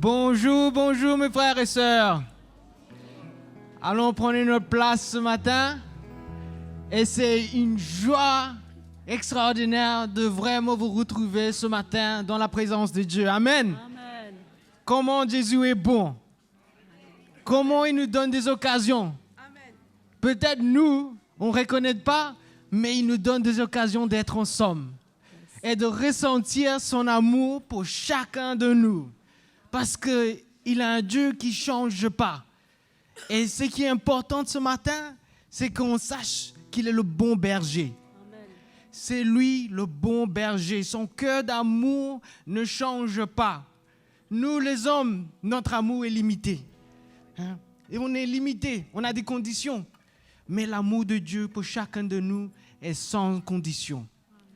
Bonjour, bonjour mes frères et sœurs. Allons prendre notre place ce matin. Et c'est une joie extraordinaire de vraiment vous retrouver ce matin dans la présence de Dieu. Amen. Amen. Comment Jésus est bon. Comment il nous donne des occasions. Amen. Peut-être nous, on ne reconnaît pas, mais il nous donne des occasions d'être ensemble. Et de ressentir son amour pour chacun de nous. Parce qu'il a un Dieu qui ne change pas. Et ce qui est important ce matin, c'est qu'on sache qu'il est le bon berger. Amen. C'est lui le bon berger. Son cœur d'amour ne change pas. Nous, les hommes, notre amour est limité. Hein? Et on est limité, on a des conditions. Mais l'amour de Dieu pour chacun de nous est sans condition.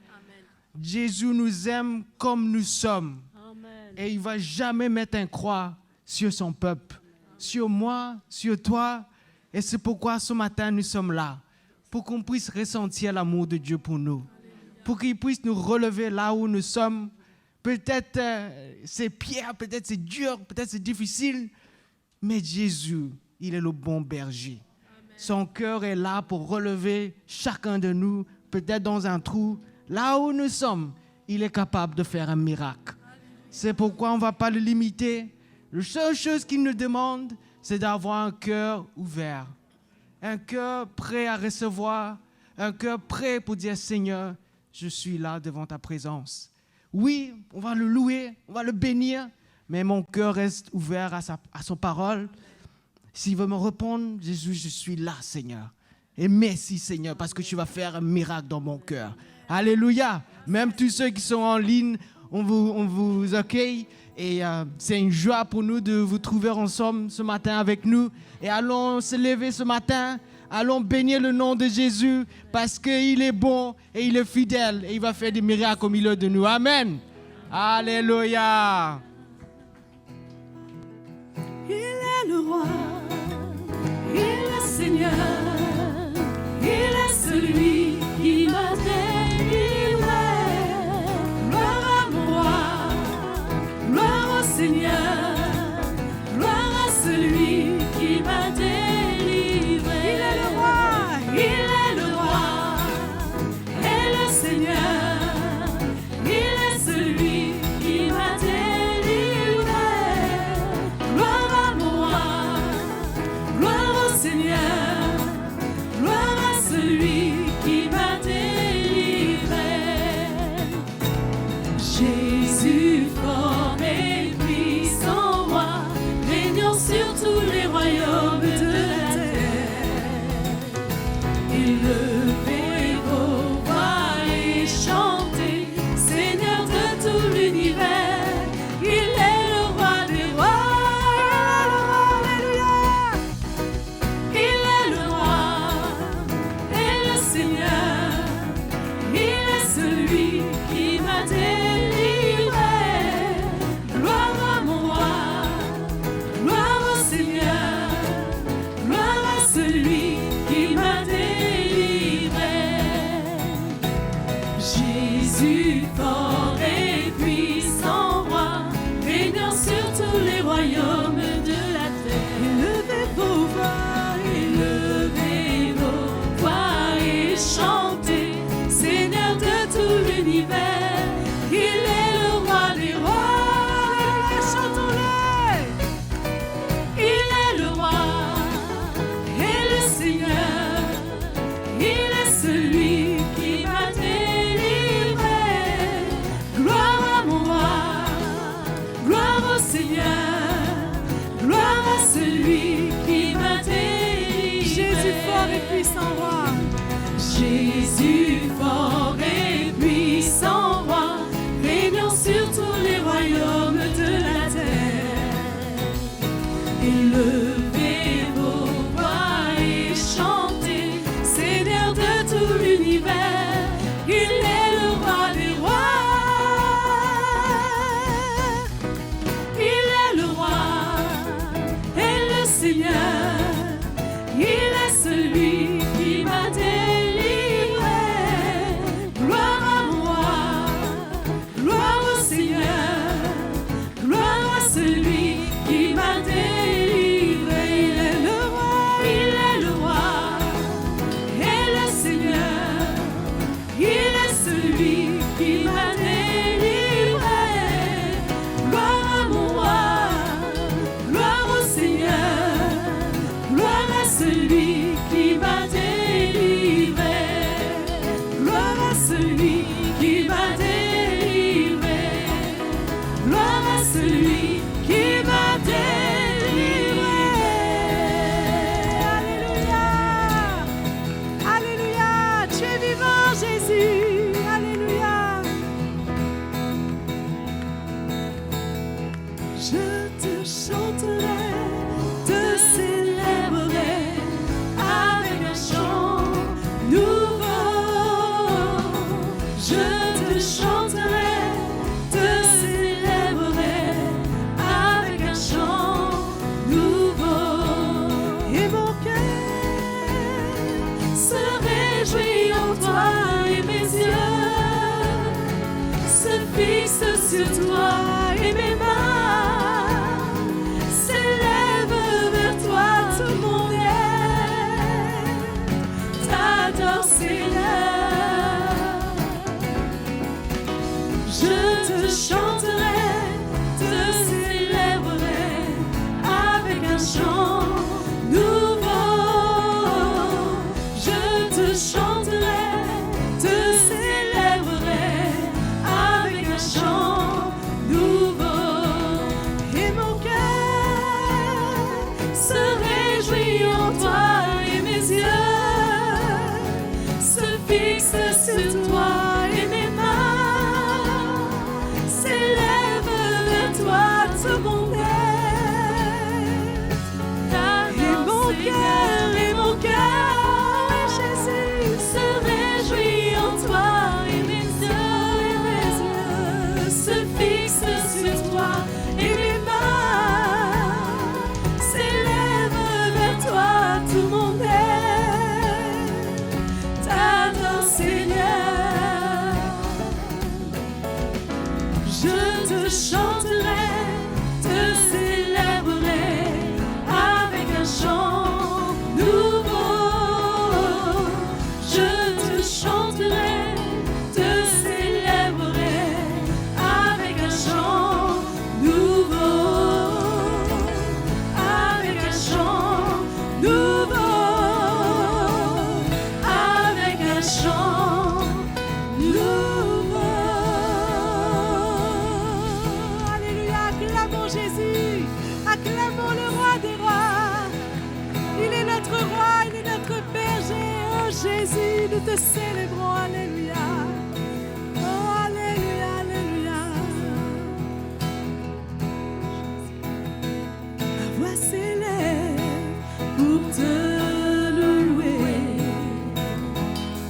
Amen. Jésus nous aime comme nous sommes. Amen. Et il ne va jamais mettre un croix sur son peuple, sur moi, sur toi. Et c'est pourquoi ce matin, nous sommes là, pour qu'on puisse ressentir l'amour de Dieu pour nous, pour qu'il puisse nous relever là où nous sommes. Peut-être c'est pierre, peut-être c'est dur, peut-être c'est difficile, mais Jésus, il est le bon berger. Amen. Son cœur est là pour relever chacun de nous, peut-être dans un trou. Là où nous sommes, il est capable de faire un miracle. C'est pourquoi on ne va pas le limiter. La seule chose qu'il nous demande, c'est d'avoir un cœur ouvert. Un cœur prêt à recevoir. Un cœur prêt pour dire, Seigneur, je suis là devant ta présence. Oui, on va le louer, on va le bénir, mais mon cœur reste ouvert à son parole. S'il veut me répondre, Jésus, je suis là, Seigneur. Et merci, Seigneur, parce que tu vas faire un miracle dans mon cœur. Alléluia. Même tous ceux qui sont en ligne, on vous accueille. Et c'est une joie pour nous de vous trouver ensemble ce matin avec nous. Et allons se lever ce matin. Allons bénir le nom de Jésus parce qu'il est bon et il est fidèle. Et il va faire des miracles au milieu de nous. Amen. Alléluia. Il est le roi, il est Seigneur, il est celui qui m'a délivré. Gloire à mon roi, gloire au Seigneur, gloire à celui qui m'a délivré. Il est le roi, et le Seigneur, il est celui qui m'a délivré. Gloire à mon roi, gloire au Seigneur, gloire à celui qui m'a délivré. Jésus fort et puissant roi, régnant sur tous les royaumes de la terre. Élevez vos voix et chantez, Seigneur de tout l'univers. Il est le roi des rois. Alléluia. Il est le roi et le Seigneur. Il est celui qui m'a délivré. Gloire à mon roi, gloire au Seigneur, gloire à celui qui m'a délivré. Jésus fort et puissant roi, régnant sur tous les royaumes de la terre. Élevez vos voix et chantez, Seigneur de tout l'univers. Il est le roi des rois. Chantons-le. Il est le roi et le Seigneur. Il est celui qui m'a délivré. Gloire à mon roi, gloire au Seigneur, gloire à celui qui m'a délivré. Jésus fort et puissant roi. Jésus fort et puissant roi, régnant sur tous les royaumes de la terre. Élevez vos voix et chantez, Seigneur de tout l'univers. Il est le roi des rois. Il est le roi et le Seigneur. Il est celui qui m'a délivré. Gloire à mon roi, gloire au Seigneur, gloire à celui te chanterai, te célébrerai avec un chant nouveau. Je te chanterai, te célébrerai avec un chant nouveau. Et mon cœur se réjouit en toi et mes yeux se fixent sur toi et mes mains s'élèvent vers toi. Tout mon être t'adore, Seigneur. Je te chanterai, te célébrerai avec un chant nouveau. Je te chanterai, te célébrerai avec un chant nouveau. Et mon cœur se réjouit en toi et mes yeux se fixent sur toi et mes mains s'élèvent vers toi. Tout mon être et mon cœur, Jésus, se réjouit en toi et mes yeux se fixent sur toi et mes mains s'élèvent vers toi. Tout mon être t'adore, Seigneur. Je te chanterai, te célébrerai avec un chant nouveau. Je te chanterai, te célébrerai avec un chant nouveau. Avec un chant nouveau. Avec un chant nouveau. Alléluia, acclamons Jésus, acclamons le roi des rois. Il est notre roi, il est notre berger. Oh Jésus, nous te célébrons, alléluia. Oh alléluia, alléluia. Ma voix s'élève pour te louer.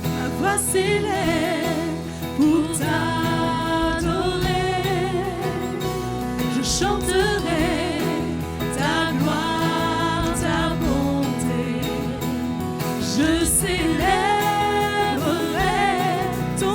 Ma voix s'élève pour t'adorer. Je chanterai ta gloire, ta bonté. Je célébrerai ton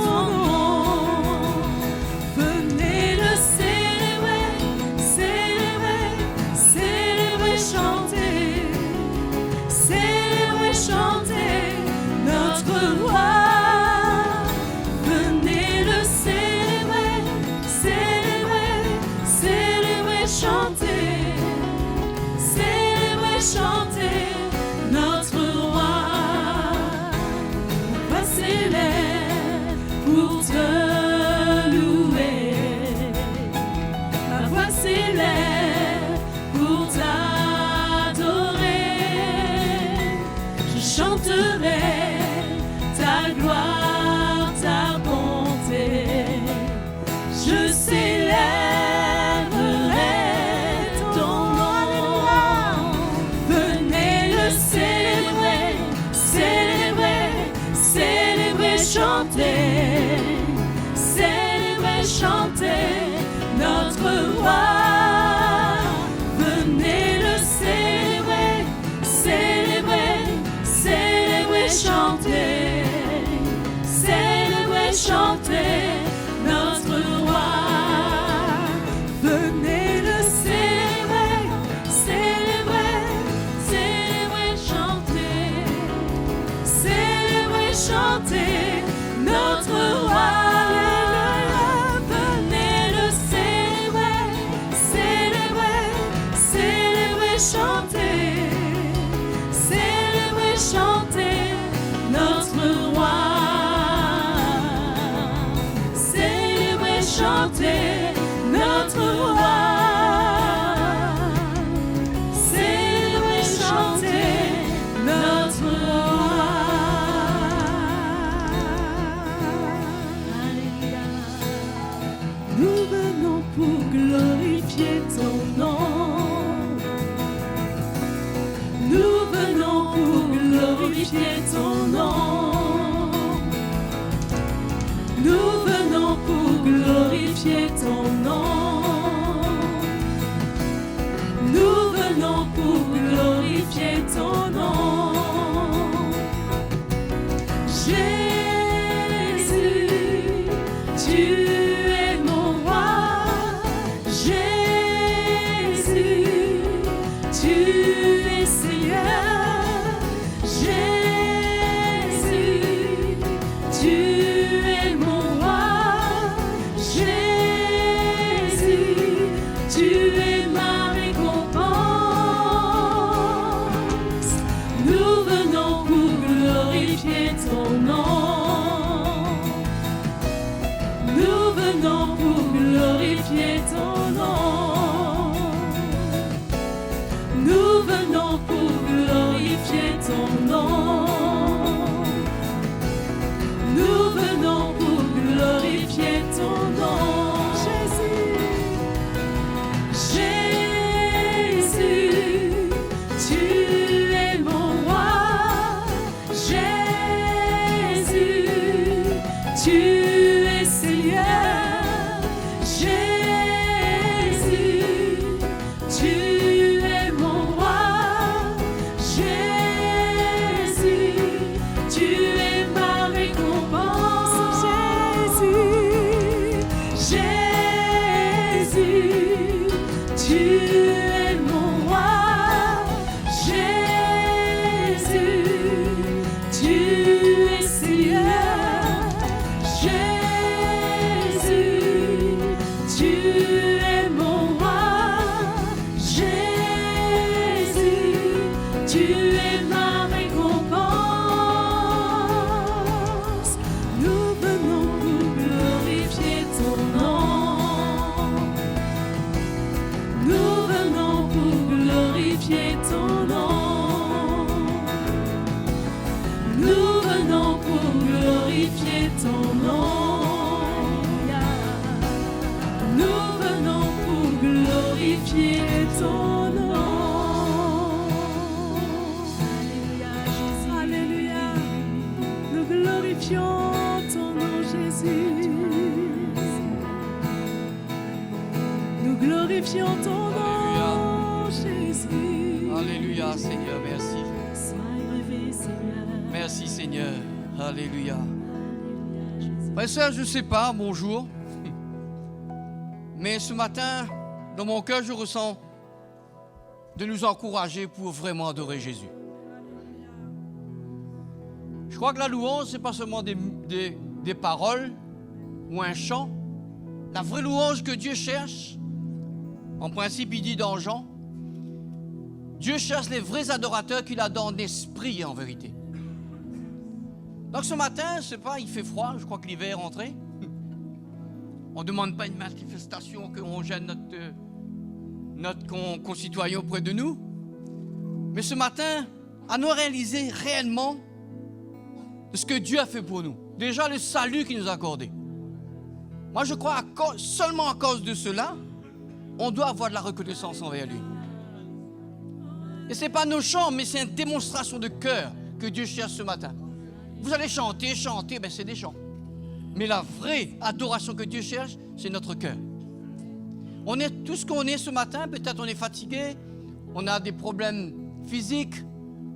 glorifier ton nom. Nous venons pour glorifier ton nom. Nous venons pour glorifier ton nom. Jésus, tu es mon roi. Jésus, tu es Seigneur. Jésus, tu es mon roi. Jésus, tu es ma récompense. Nous venons pour glorifier ton nom. Nous venons pour glorifier ton nom. Nous venons pour glorifier ton nom. Nous venons pour glorifier ton nom. Jésus, Jésus, tu es mon roi. Jésus, tu es Seigneur. Jésus, tu es mon roi. Jésus, tu es ma récompense. Jésus, tu es mon roi. Jésus, tu es Seigneur. Jésus, tu es mon roi. Jésus, tu es ma récompense. Nous venons pour glorifier ton nom. Nous venons pour glorifier ton nom. Nous venons pour glorifier ton nom. Nous venons pour glorifier ton nom. Alléluia, Jésus. Alléluia. Nous glorifions ton nom, Jésus. Nous glorifions ton nom, Jésus. Alléluia, Seigneur, merci. Sois élevé, Seigneur. Merci, Seigneur. Alléluia. Frères et sœurs, je ne sais pas, bonjour. Mais ce matin, dans mon cœur, je ressens de nous encourager pour vraiment adorer Jésus. Je crois que la louange, ce n'est pas seulement des paroles ou un chant. La vraie louange que Dieu cherche, en principe, il dit dans Jean, Dieu cherche les vrais adorateurs qu'il adore en esprit et en vérité. Donc ce matin, je ne sais pas, il fait froid, je crois que l'hiver est rentré. On ne demande pas une manifestation qu'on gêne notre concitoyen auprès de nous. Mais ce matin, à nous réaliser réellement de ce que Dieu a fait pour nous. Déjà le salut qu'il nous a accordé. Moi je crois seulement à cause de cela, on doit avoir de la reconnaissance envers lui. Et ce n'est pas nos chants, mais c'est une démonstration de cœur que Dieu cherche ce matin. Vous allez chanter, ben c'est des chants. Mais la vraie adoration que Dieu cherche, c'est notre cœur. On est tout ce qu'on est ce matin, peut-être on est fatigué, on a des problèmes physiques,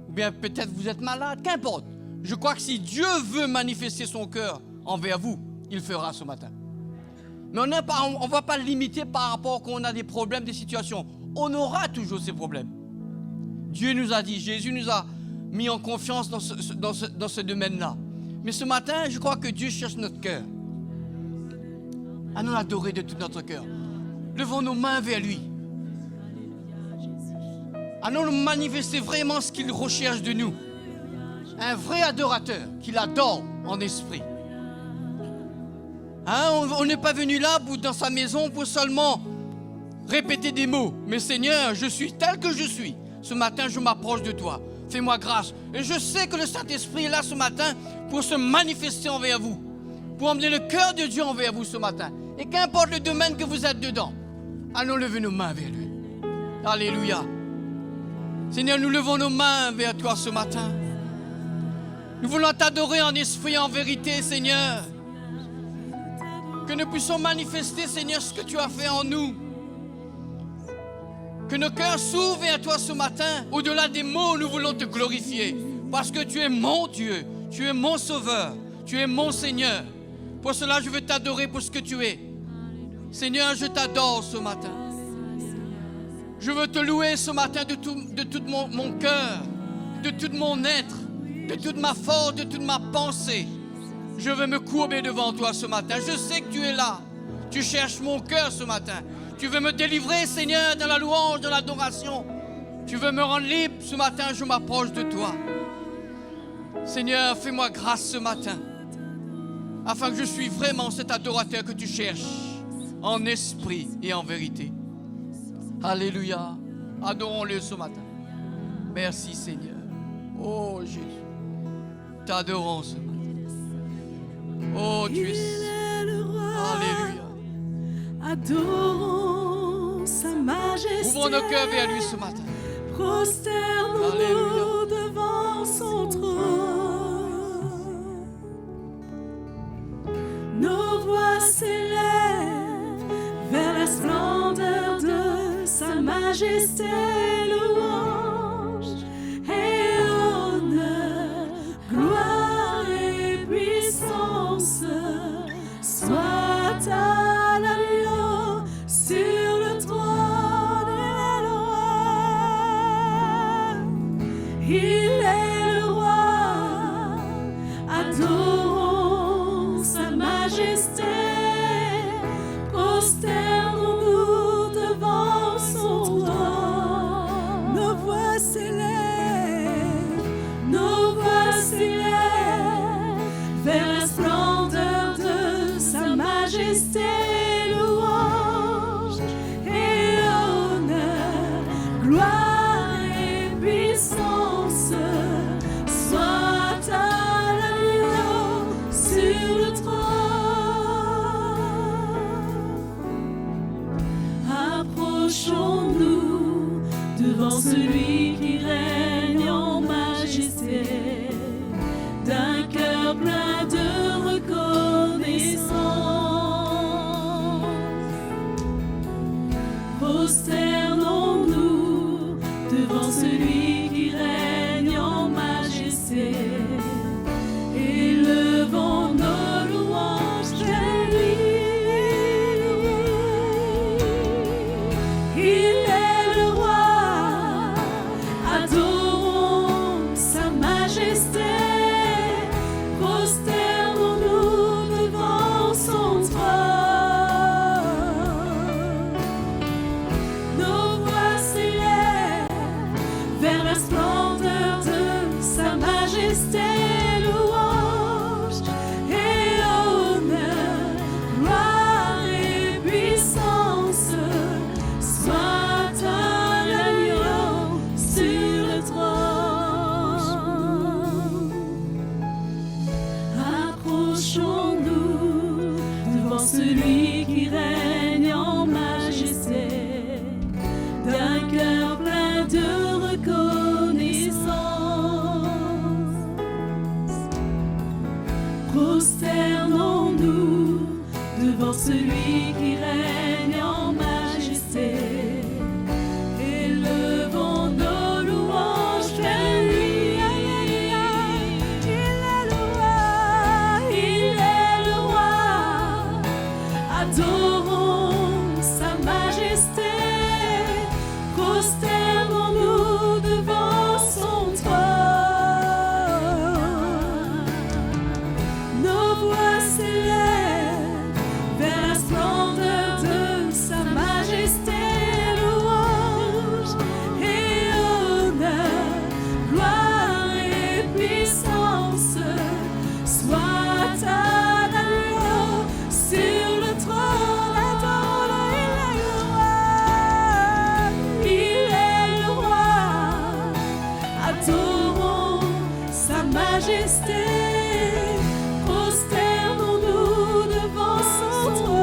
ou bien peut-être vous êtes malade, qu'importe. Je crois que si Dieu veut manifester son cœur envers vous, il le fera ce matin. Mais on ne va pas le limiter par rapport qu'on a des problèmes, des situations. On aura toujours ces problèmes. Dieu nous a dit, Jésus nous a mis en confiance dans ce domaine-là. Mais ce matin, je crois que Dieu cherche notre cœur. À nous adorer de tout notre cœur. Levons nos mains vers lui. À nous manifester vraiment ce qu'il recherche de nous. Un vrai adorateur qui l'adore en esprit. On n'est pas venu là dans sa maison pour seulement répéter des mots. Mais Seigneur, je suis tel que je suis. Ce matin, je m'approche de toi. Fais-moi grâce. Et je sais que le Saint-Esprit est là ce matin pour se manifester envers vous. Pour emmener le cœur de Dieu envers vous ce matin. Et qu'importe le domaine que vous êtes dedans, allons lever nos mains vers lui. Alléluia. Seigneur, nous levons nos mains vers toi ce matin. Nous voulons t'adorer en esprit et en vérité, Seigneur. Que nous puissions manifester, Seigneur, ce que tu as fait en nous. Que nos cœurs s'ouvrent à toi ce matin. Au-delà des mots, nous voulons te glorifier. Parce que tu es mon Dieu, tu es mon Sauveur, tu es mon Seigneur. Pour cela, je veux t'adorer pour ce que tu es. Seigneur, je t'adore ce matin. Je veux te louer ce matin de tout mon cœur, de tout mon être, de toute ma force, de toute ma pensée. Je veux me courber devant toi ce matin. Je sais que tu es là. Tu cherches mon cœur ce matin. Tu veux me délivrer, Seigneur, dans la louange, dans l'adoration. Tu veux me rendre libre ce matin. Je m'approche de toi. Seigneur, fais-moi grâce ce matin, afin que je suis vraiment cet adorateur que tu cherches, en esprit et en vérité. Alléluia. Adorons-le ce matin. Merci, Seigneur. Oh, Jésus. T'adorons ce matin. Oh, tu es... Alléluia. Adorons sa majesté. Ouvrons nos cœurs vers lui ce matin. Prosternons-nous devant son trône. Nos voix s'élèvent vers la splendeur de sa majesté. Louange et honneur, gloire et puissance soit à l'agneau sur le trône. Il est le roi, adorons sa majesté, prosternons-nous devant son trône. Nos voix s'élèvent vers la splendeur de sa majesté. Louange et honneur, gloire et puissance soit à l'agneau sur le trône. Approchons-nous devant celui qui règne en majesté, d'un cœur plein de reconnaissance. Prosternons-nous devant celui qui règne en majesté, élevons nos louanges vers lui. Il est le roi, adorons sa majesté, prosternons-nous devant son trône. Nos voix s'élèvent vers la splendeur de sa majesté. Louange et honneur, gloire et puissance soit à l'agneau sur le trône. Approchons-nous devant celui qui règne en majesté, d'un cœur plein de reconnaissance. Prosternons-nous devant celui qui règne en majesté, élevons nos louanges vers lui. Il est le roi, adorons sa majesté, prosternons-nous devant son trône. Nos voix s'élèvent vers la splendeur de sa majesté. Louange et honneur, gloire et puissance soit à l'agneau sur le trône. Adorons-le, il est le roi, adorons sa majesté, prosternons-nous devant son trône.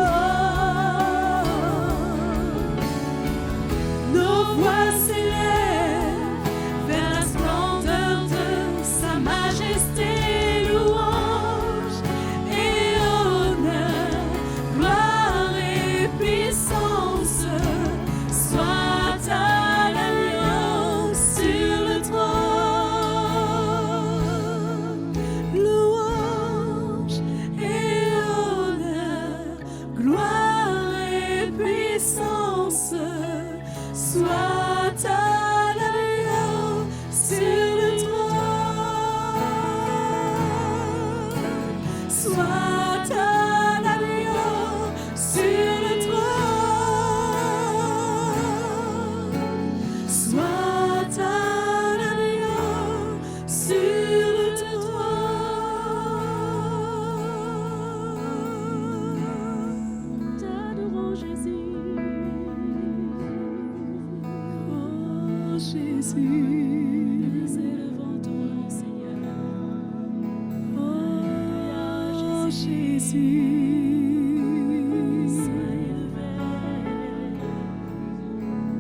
Nos voix s'élèvent vers la splendeur de sa majesté. Sois ta l'agneau sur le trône. Sois ta l'agneau sur le trône. Sois ta l'agneau sur le trône. T'adorons Jésus. Jésus, nous élevons ton nom, Seigneur. Oh, Jésus,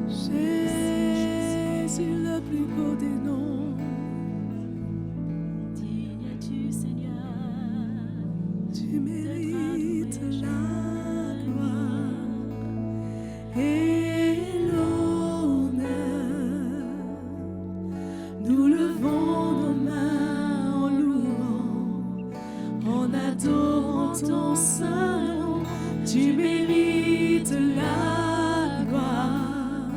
Jésus, le plus beau des noms. Digne es-tu, Seigneur. Tu mérites la gloire et l'honneur. Nous levons nos mains en louant, en adorant ton saint nom. Tu mérites la gloire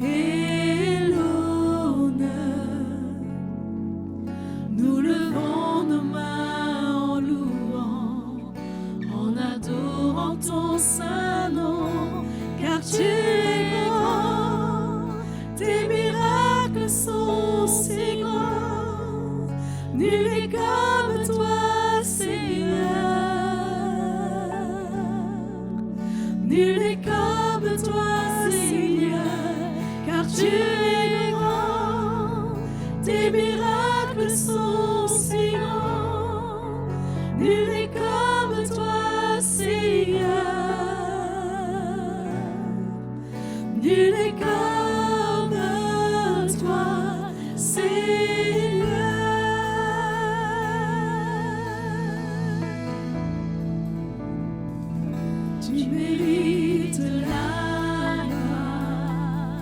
et l'honneur. Nous levons nos mains en louant, en adorant ton saint nom, car tu es grand. Tes miracles sont si grands, nul n'est comme toi, Seigneur. Nul n'est comme toi, Seigneur, car tu es grand. Tes miracles sont si grands, nul n'est comme toi, Seigneur. Nul n'est comme toi, Seigneur. Tu mérites la gloire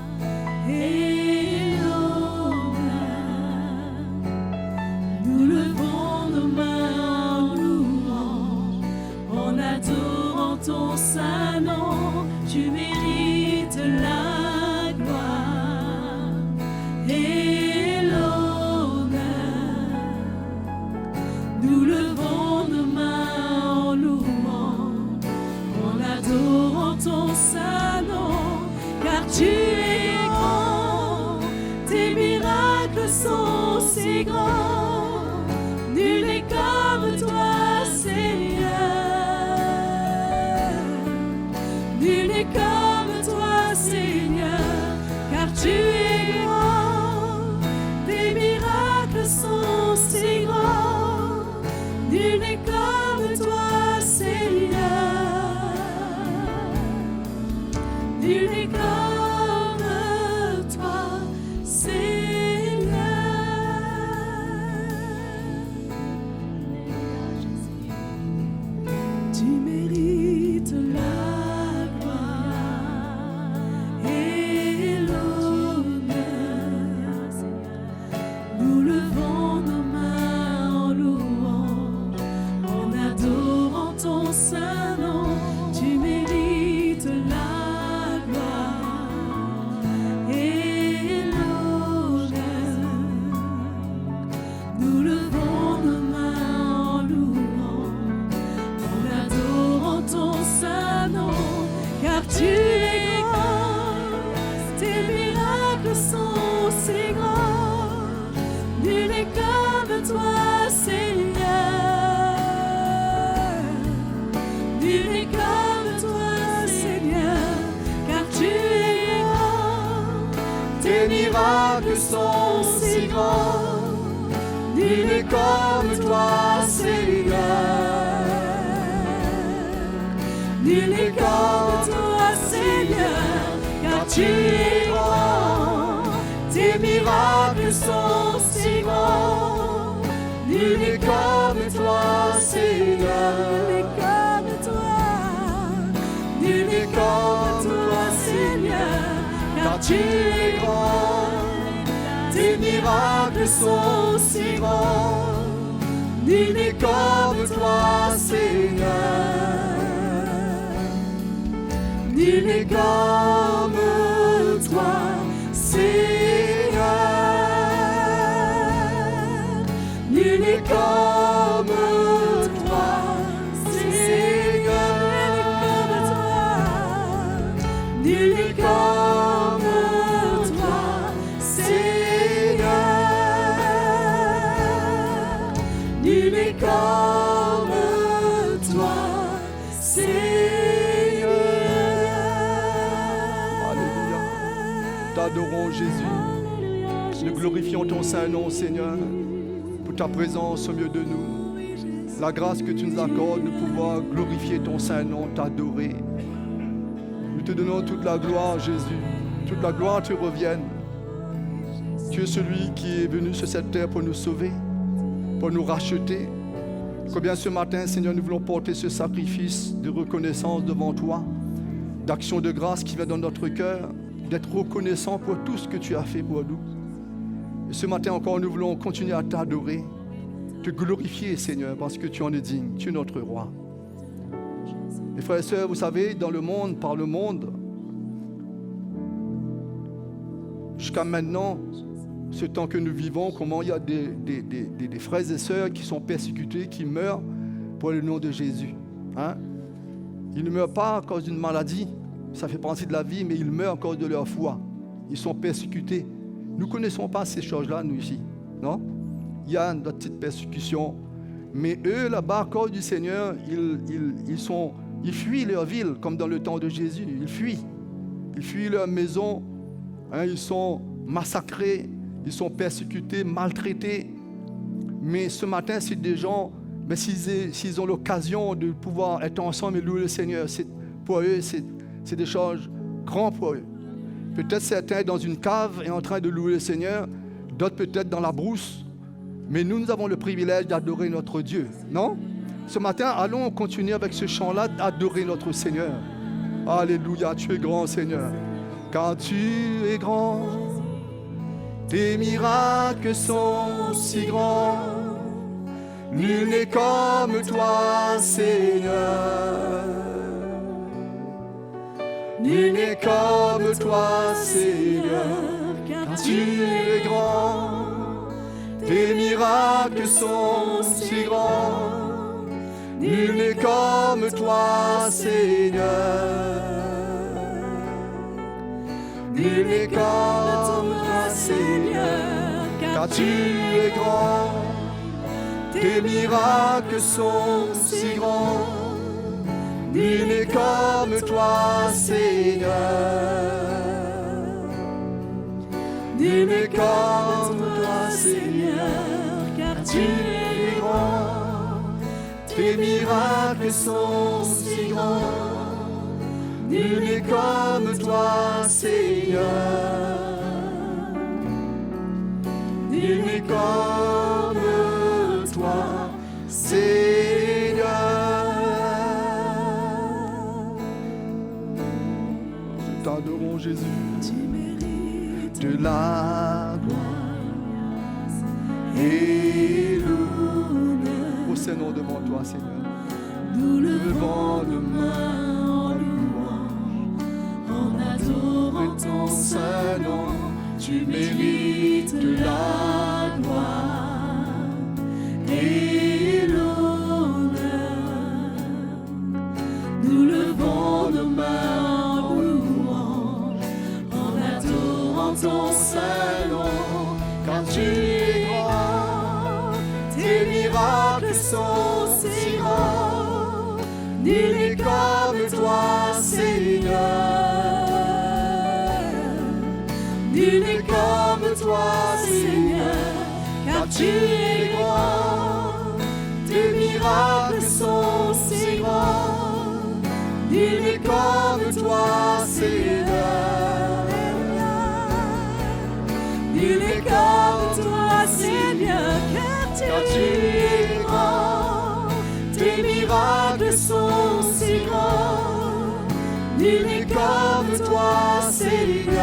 et l'honneur. Nous levons nos mains en louant, en adorant ton saint nom. Tu mérites la gloire et l'honneur. Nous levons nos mains en louant, en adorant ton saint nom, car tu es grand. Tes miracles sont si grands, nul n'est comme toi, Seigneur. Nul n'est comme toi, Seigneur, car tu es grand. Tes miracles sont si grands, nul n'est comme toi, Seigneur. Nul n'est comme toi, Seigneur. Tu mérites la gloire et l'honneur. Nous levons nos mains en louant, en adorant ton saint nom. Tu mérites la gloire et l'honneur. Nous levons nos mains en louant, en adorant ton saint nom, car tu es grand. Tes miracles sont si grands, nul n'est comme toi, Seigneur. Nul n'est comme toi, Seigneur, car tu es grand. Tes miracles sont si grands, nul n'est comme toi, Seigneur. Nul n'est comme toi, Seigneur, car tu es grand. Tes miracles sont si grands, nul n'est comme toi, Seigneur. Nul n'est comme toi, Seigneur, car tu es grand. Tes miracles sont si grands, nul n'est comme toi, Seigneur. Nul n'est comme toi. t'adorons, Jésus. Nous glorifions ton Saint-Nom, Seigneur, pour ta présence au milieu de nous. La grâce que tu nous accordes de pouvoir glorifier ton Saint-Nom, t'adorer. Nous te donnons toute la gloire, Jésus. Toute la gloire te revienne. Tu es celui qui est venu sur cette terre pour nous sauver, pour nous racheter. Combien ce matin, Seigneur, nous voulons porter ce sacrifice de reconnaissance devant toi, d'action de grâce qui vient dans notre cœur, d'être reconnaissant pour tout ce que tu as fait pour nous. Et ce matin encore, nous voulons continuer à t'adorer, te glorifier, Seigneur, parce que tu en es digne, tu es notre roi. Mes frères et sœurs, vous savez, dans le monde, par le monde, jusqu'à maintenant, ce temps que nous vivons, comment il y a des frères et sœurs qui sont persécutés, qui meurent pour le nom de Jésus. Hein? Ils ne meurent pas à cause d'une maladie, ça fait partie de la vie, mais ils meurent à cause de leur foi. Ils sont persécutés. Nous ne connaissons pas ces choses-là, nous ici. Non? Il y a notre petite persécution. Mais eux, là-bas, à cause du Seigneur, ils fuient leur ville, comme dans le temps de Jésus. Ils fuient leur maison. Hein, ils sont massacrés, ils sont persécutés, maltraités. Mais ce matin, c'est des gens, mais s'ils ont l'occasion de pouvoir être ensemble et louer le Seigneur, pour eux, c'est des choses grandes pour eux. Peut-être certains dans une cave et en train de louer le Seigneur, d'autres peut-être dans la brousse. Mais nous avons le privilège d'adorer notre Dieu, non? Ce matin, allons continuer avec ce chant-là, d'adorer notre Seigneur. Alléluia, tu es grand, Seigneur. Car tu es grand, tes miracles sont si grands. Nul n'est comme toi, Seigneur. Nul n'est comme toi, Seigneur. Car tu es grand, tes miracles sont si grands. Nul n'est comme toi, Seigneur. Nul n'est comme toi, Seigneur, car tu es grand. Tes miracles sont si grands. Nul n'est comme toi, Seigneur. Nul n'est comme toi, Seigneur, car tu es grand. Tes miracles sont si grands. Nul n'est comme toi, Seigneur. Nul n'est comme toi, Seigneur. Nous t'adorons, Jésus. Tu mérites de la gloire et l'honneur. Procédons devant toi, Seigneur. nous levons nos mains en louange, en adorant ton saint nom. Tu mérites la gloire et l'honneur. Nous levons nos mains en louange, en adorant ton saint nom, car tu es grand, tes miracles sont si grands. Nul n'est comme toi, Seigneur. Nul n'est comme toi, Seigneur, car tu es grand. Tes miracles sont si grands. Nul n'est comme toi, Seigneur. Nul n'est comme toi, Seigneur, car tu es grand. Tes miracles sont si grands. Nul n'est comme toi, Seigneur.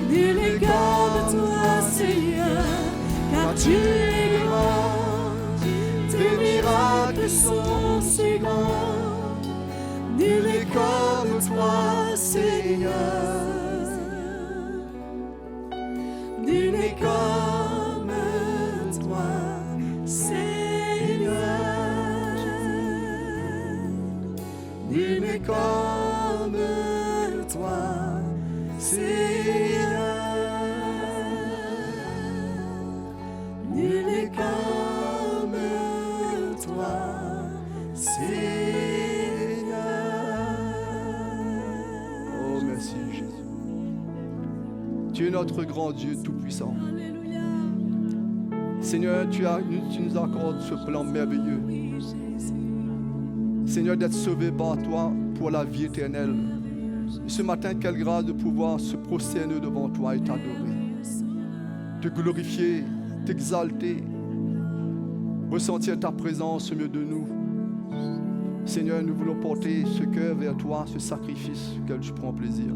Nul n'est comme toi, Seigneur, car tu es grand. Tes miracles sont si grands. Nul n'est comme toi, Seigneur. Nul n'est comme toi, Seigneur. Nul n'est comme toi, Seigneur. Nul n'est comme toi, Seigneur. Tu es notre grand Dieu tout-puissant. Alléluia. Seigneur, tu nous accordes ce plan merveilleux. Oui, Jésus. Seigneur, d'être sauvé par toi pour la vie éternelle. Et ce matin, quelle grâce de pouvoir se prosterner devant toi et t'adorer, te glorifier, t'exalter, ressentir ta présence au milieu de nous. Seigneur, nous voulons porter ce cœur vers toi, ce sacrifice auquel tu prends plaisir.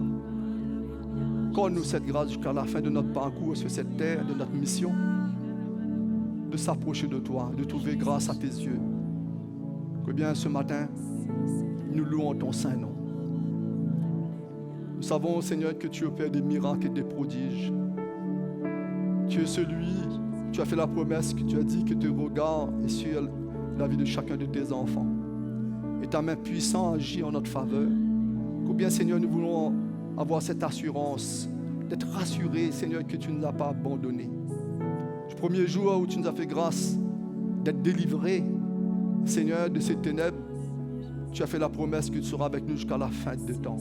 Accorde-nous cette grâce jusqu'à la fin de notre parcours sur cette terre, de notre mission, de s'approcher de toi, de trouver grâce à tes yeux. Que bien ce matin, nous louons ton saint nom. Nous savons, Seigneur, que tu opères des miracles et des prodiges. Tu es celui, tu as fait la promesse que tu as dit que tes regards est sur la vie de chacun de tes enfants. Et ta main puissante agit en notre faveur. Combien, Seigneur, nous voulons avoir cette assurance, d'être rassurés, Seigneur, que tu ne nous as pas abandonnés. Du premier jour où tu nous as fait grâce d'être délivrés, Seigneur, de ces ténèbres, tu as fait la promesse que tu seras avec nous jusqu'à la fin des temps.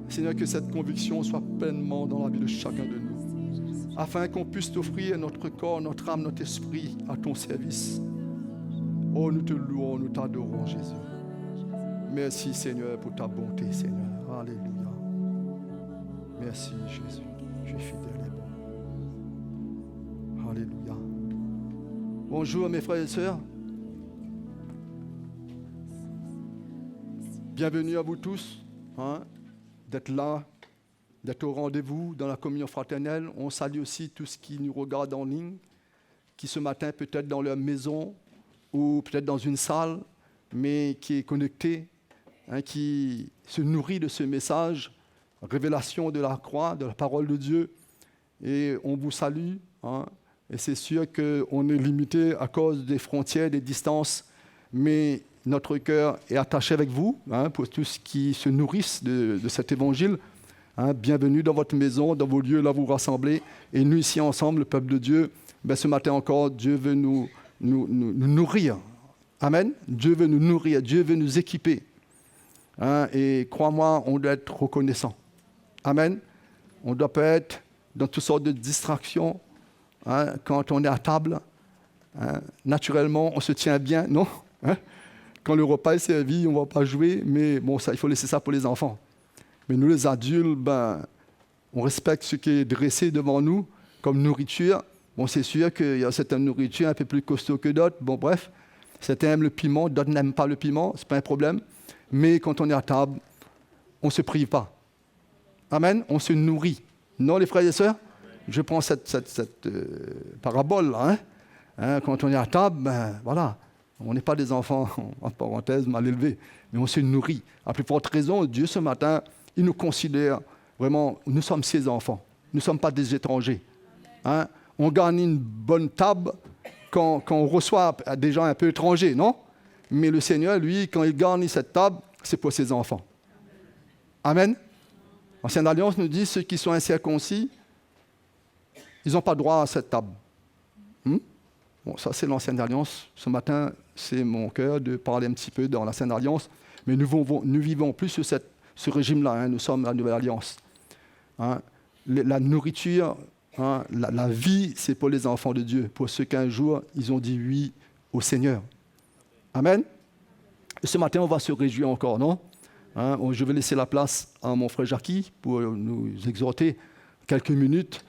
Seigneur, que cette conviction soit pleinement dans la vie de chacun de nous, afin qu'on puisse t'offrir notre corps, notre âme, notre esprit à ton service. Oh, nous te louons, nous t'adorons, Jésus. Merci, Seigneur, pour ta bonté, Seigneur. Alléluia. Merci, Jésus. Tu es fidèle et bon. Alléluia. Bonjour, mes frères et sœurs. Bienvenue à vous tous, d'être là, d'être au rendez-vous dans la communion fraternelle. On salue aussi tous qui nous regardent en ligne, qui ce matin peut-être dans leur maison ou peut-être dans une salle, mais qui est connecté, qui se nourrit de ce message, révélation de la croix, de la parole de Dieu. Et on vous salue. Et c'est sûr qu'on est limité à cause des frontières, des distances, mais notre cœur est attaché avec vous, pour tous qui se nourrissent de cet évangile. Bienvenue dans votre maison, dans vos lieux, là vous rassemblez. Et nous ici ensemble, le peuple de Dieu, ce matin encore, Dieu veut nous nourrir. Amen. Dieu veut nous nourrir, Dieu veut nous équiper. Et crois-moi, on doit être reconnaissant. Amen. On ne doit pas être dans toutes sortes de distractions. Quand on est à table, naturellement, on se tient bien, non? Quand le repas est servi, on ne va pas jouer, mais bon, ça, il faut laisser ça pour les enfants. Mais nous, les adultes, on respecte ce qui est dressé devant nous comme nourriture. Bon, c'est sûr qu'il y a certaines nourritures un peu plus costauds que d'autres. Bon, bref, certains aiment le piment, d'autres n'aiment pas le piment, ce n'est pas un problème. Mais quand on est à table, on ne se prive pas. Amen, on se nourrit. Non, les frères et sœurs? Je prends cette parabole, quand on est à table, voilà. On n'est pas des enfants, en parenthèse, mal élevés, mais on se nourrit. À plus forte raison, Dieu, ce matin, il nous considère vraiment, nous sommes ses enfants. Nous ne sommes pas des étrangers. On gagne une bonne table quand on reçoit des gens un peu étrangers, non? Mais le Seigneur, lui, quand il garnit cette table, c'est pour ses enfants. Amen. L'Ancienne Alliance nous dit, ceux qui sont incirconcis, ils n'ont pas droit à cette table. Bon, ça, c'est l'Ancienne Alliance. Ce matin, c'est mon cœur de parler un petit peu dans l'Ancienne Alliance. Mais nous vivons plus sur ce régime-là. Nous sommes la Nouvelle Alliance. La nourriture, la vie, c'est pour les enfants de Dieu. Pour ceux qu'un jour, ils ont dit oui au Seigneur. Amen. Et ce matin, on va se réjouir encore, non? Je vais laisser la place à mon frère Jackie pour nous exhorter quelques minutes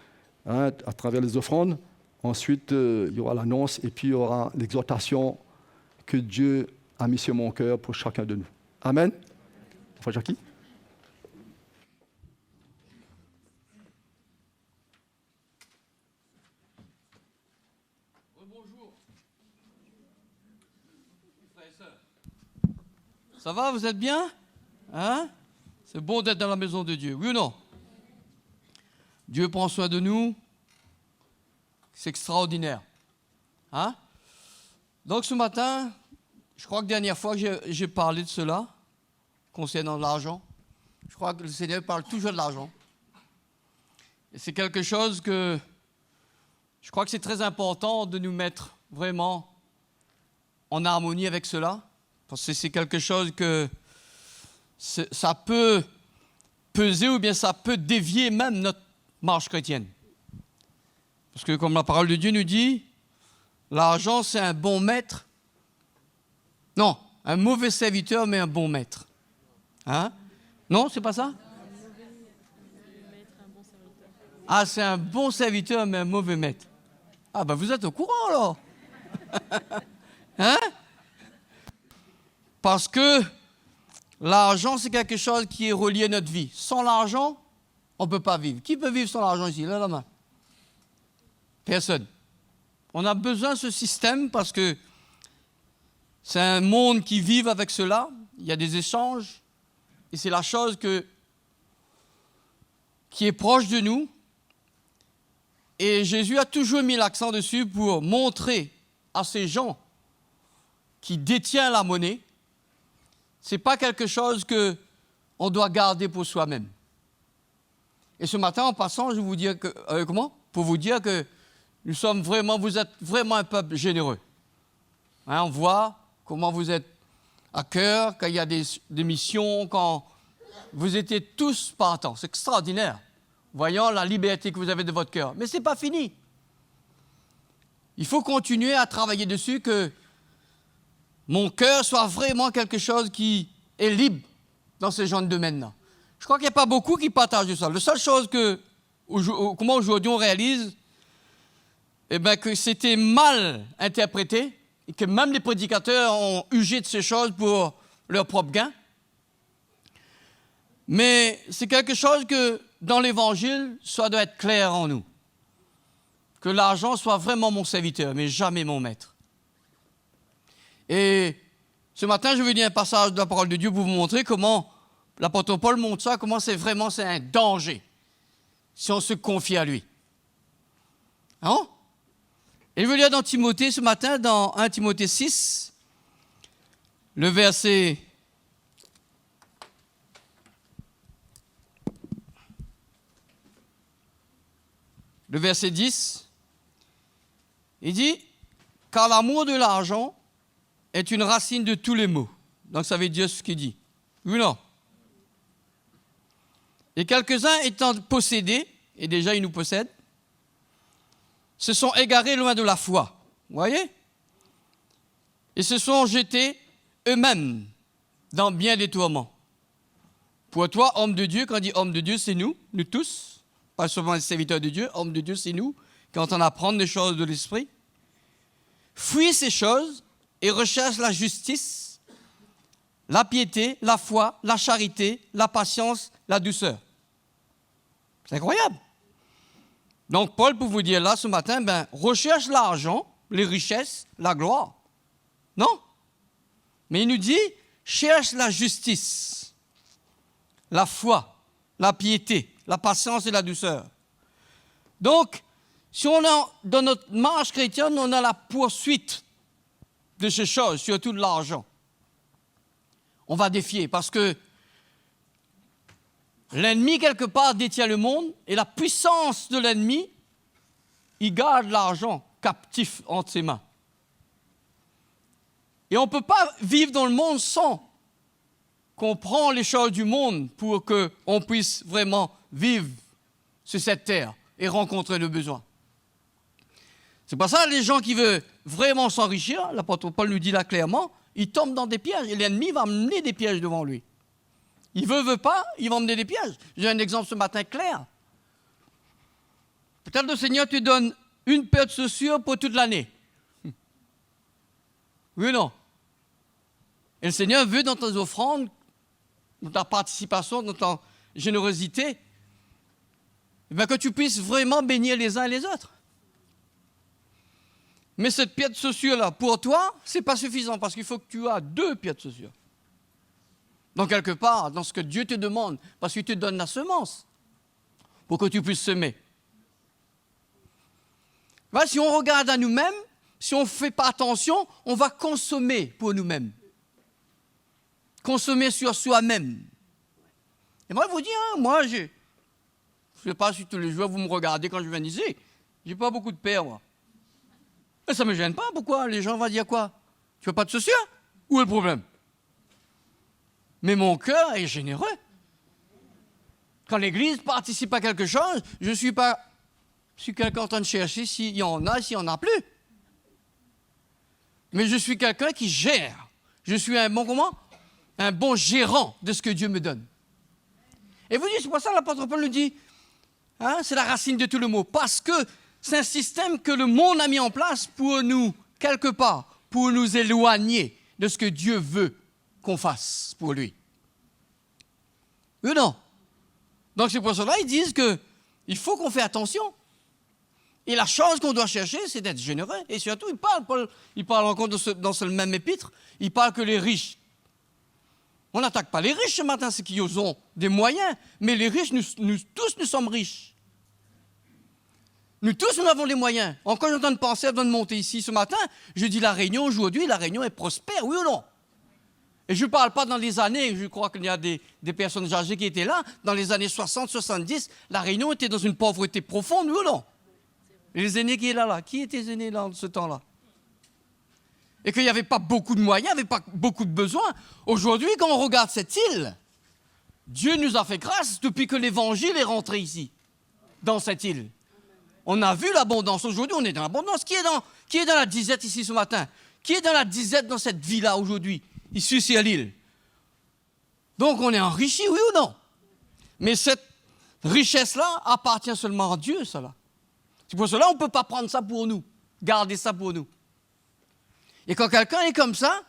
à travers les offrandes. Ensuite, il y aura l'annonce et puis il y aura l'exhortation que Dieu a mis sur mon cœur pour chacun de nous. Amen. Frère Jackie. Bonjour. Frères et sœurs. Ça va, vous êtes bien? C'est bon d'être dans la maison de Dieu, oui ou non? Dieu prend soin de nous. C'est extraordinaire. Donc ce matin, je crois que la dernière fois que j'ai parlé de cela, concernant l'argent, je crois que le Seigneur parle toujours de l'argent. Et c'est quelque chose que je crois que c'est très important de nous mettre vraiment en harmonie avec cela, parce que c'est quelque chose que ça peut peser ou bien ça peut dévier même marche chrétienne. Parce que comme la parole de Dieu nous dit, l'argent c'est un bon maître. Non, un mauvais serviteur mais un bon maître. Hein? Non, c'est pas ça? Ah, c'est un bon serviteur mais un mauvais maître. Ah ben vous êtes au courant alors. Hein? Parce que l'argent c'est quelque chose qui est relié à notre vie. Sans l'argent, on ne peut pas vivre. Qui peut vivre sans l'argent ici? Là, la main. Personne. On a besoin de ce système parce que c'est un monde qui vit avec cela. Il y a des échanges. Et c'est la chose qui est proche de nous. Et Jésus a toujours mis l'accent dessus pour montrer à ces gens qui détiennent la monnaie, ce n'est pas quelque chose qu'on doit garder pour soi-même. Et ce matin, en passant, je vais vous dire que, pour vous dire que vous êtes vraiment un peuple généreux. Hein, on voit comment vous êtes à cœur, quand il y a des missions, quand vous étiez tous partants. C'est extraordinaire, voyant la liberté que vous avez de votre cœur. Mais ce n'est pas fini. Il faut continuer à travailler dessus, que mon cœur soit vraiment quelque chose qui est libre dans ce genre de domaine-là. Je crois qu'il n'y a pas beaucoup qui partagent ça. La seule chose comment aujourd'hui on réalise, que c'était mal interprété et que même les prédicateurs ont usé de ces choses pour leur propre gain. Mais c'est quelque chose que dans l'Évangile, ça doit être clair en nous. Que l'argent soit vraiment mon serviteur, mais jamais mon maître. Et ce matin, je vais lire un passage de la parole de Dieu pour vous montrer comment l'apôtre Paul montre ça, comment c'est un danger si on se confie à lui. Hein? Et je vais lire dans Timothée ce matin, dans 1 Timothée 6, le verset 10. Il dit, « Car l'amour de l'argent est une racine de tous les maux. » Donc ça veut dire ce qu'il dit. Oui ou non? Et quelques-uns étant possédés, et déjà ils nous possèdent, se sont égarés loin de la foi. Vous voyez? Et se sont jetés eux-mêmes dans bien des tourments. Pour toi, homme de Dieu, quand on dit homme de Dieu, c'est nous tous, pas seulement les serviteurs de Dieu, homme de Dieu, c'est nous, quand on apprend des choses de l'esprit. Fuis ces choses et recherche la justice, la piété, la foi, la charité, la patience, la douceur. C'est incroyable. Donc, Paul, pour vous dire là ce matin, recherche l'argent, les richesses, la gloire. Non. Mais il nous dit, cherche la justice, la foi, la piété, la patience et la douceur. Donc, si on a, dans notre marche chrétienne, on a la poursuite de ces choses, surtout de l'argent, on va défier parce que l'ennemi, quelque part, détient le monde et la puissance de l'ennemi, il garde l'argent captif entre ses mains. Et on ne peut pas vivre dans le monde sans comprendre les choses du monde pour qu'on puisse vraiment vivre sur cette terre et rencontrer le besoin. C'est pour ça que les gens qui veulent vraiment s'enrichir, l'apôtre Paul nous dit là clairement, ils tombent dans des pièges et l'ennemi va mener des pièges devant lui. Il veut pas, il va emmener des pièges. J'ai un exemple ce matin clair. Peut-être le Seigneur te donne une paire de chaussures pour toute l'année. Oui ou non? Et le Seigneur veut dans tes offrandes, dans ta participation, dans ta générosité, que tu puisses vraiment bénir les uns et les autres. Mais cette paire de chaussures-là, pour toi, ce n'est pas suffisant parce qu'il faut que tu aies 2 paires de chaussures. Donc, quelque part, dans ce que Dieu te demande, parce qu'il te donne la semence pour que tu puisses semer. Voilà, si on regarde à nous-mêmes, si on ne fait pas attention, on va consommer pour nous-mêmes. Consommer sur soi-même. Et moi, je vous dis, moi, je ne sais pas si tous les jours vous me regardez quand je viens ici. Je n'ai pas beaucoup de paires, moi. Mais ça ne me gêne pas. Pourquoi? Les gens vont dire quoi? Tu veux pas de chaussures? Où est le problème? Mais mon cœur est généreux. Quand l'Église participe à quelque chose, je ne suis pas... Je suis quelqu'un en train de chercher s'il y en a, s'il n'y en a plus. Mais je suis quelqu'un qui gère. Je suis un bon gérant de ce que Dieu me donne. Et vous dites, c'est pour ça que l'apôtre Paul nous dit, hein, c'est la racine de tout le mot. Parce que c'est un système que le monde a mis en place pour nous, quelque part, pour nous éloigner de ce que Dieu veut qu'on fasse pour lui. Oui ou non? Donc c'est pour cela qu'ils disent qu'il faut qu'on fasse attention. Et la chose qu'on doit chercher, c'est d'être généreux. Et surtout, il parle encore dans ce même épître, il parle que les riches. On n'attaque pas les riches ce matin, c'est qu'ils ont des moyens. Mais les riches, nous tous, nous sommes riches. Nous tous, nous avons les moyens. Encore, j'ai en train de penser, avant de monter ici ce matin, je dis la Réunion aujourd'hui, la Réunion est prospère, oui ou non? Et je ne parle pas dans les années, je crois qu'il y a des personnes âgées qui étaient là, dans les années 60, 70, la Réunion était dans une pauvreté profonde, oui ou non? Et les aînés qui étaient là, qui étaient les aînés dans ce temps-là? Et qu'il n'y avait pas beaucoup de moyens, il n'y avait pas beaucoup de besoins. Aujourd'hui, quand on regarde cette île, Dieu nous a fait grâce depuis que l'Évangile est rentré ici, dans cette île. On a vu l'abondance. Aujourd'hui, on est dans l'abondance. Qui est dans la disette ici ce matin? Qui est dans la disette dans cette vie-là aujourd'hui, ici à l'île? Donc, on est enrichi, oui ou non? Mais cette richesse-là appartient seulement à Dieu, cela. C'est pour cela qu'on ne peut pas prendre ça pour nous, garder ça pour nous. Et quand quelqu'un est comme ça,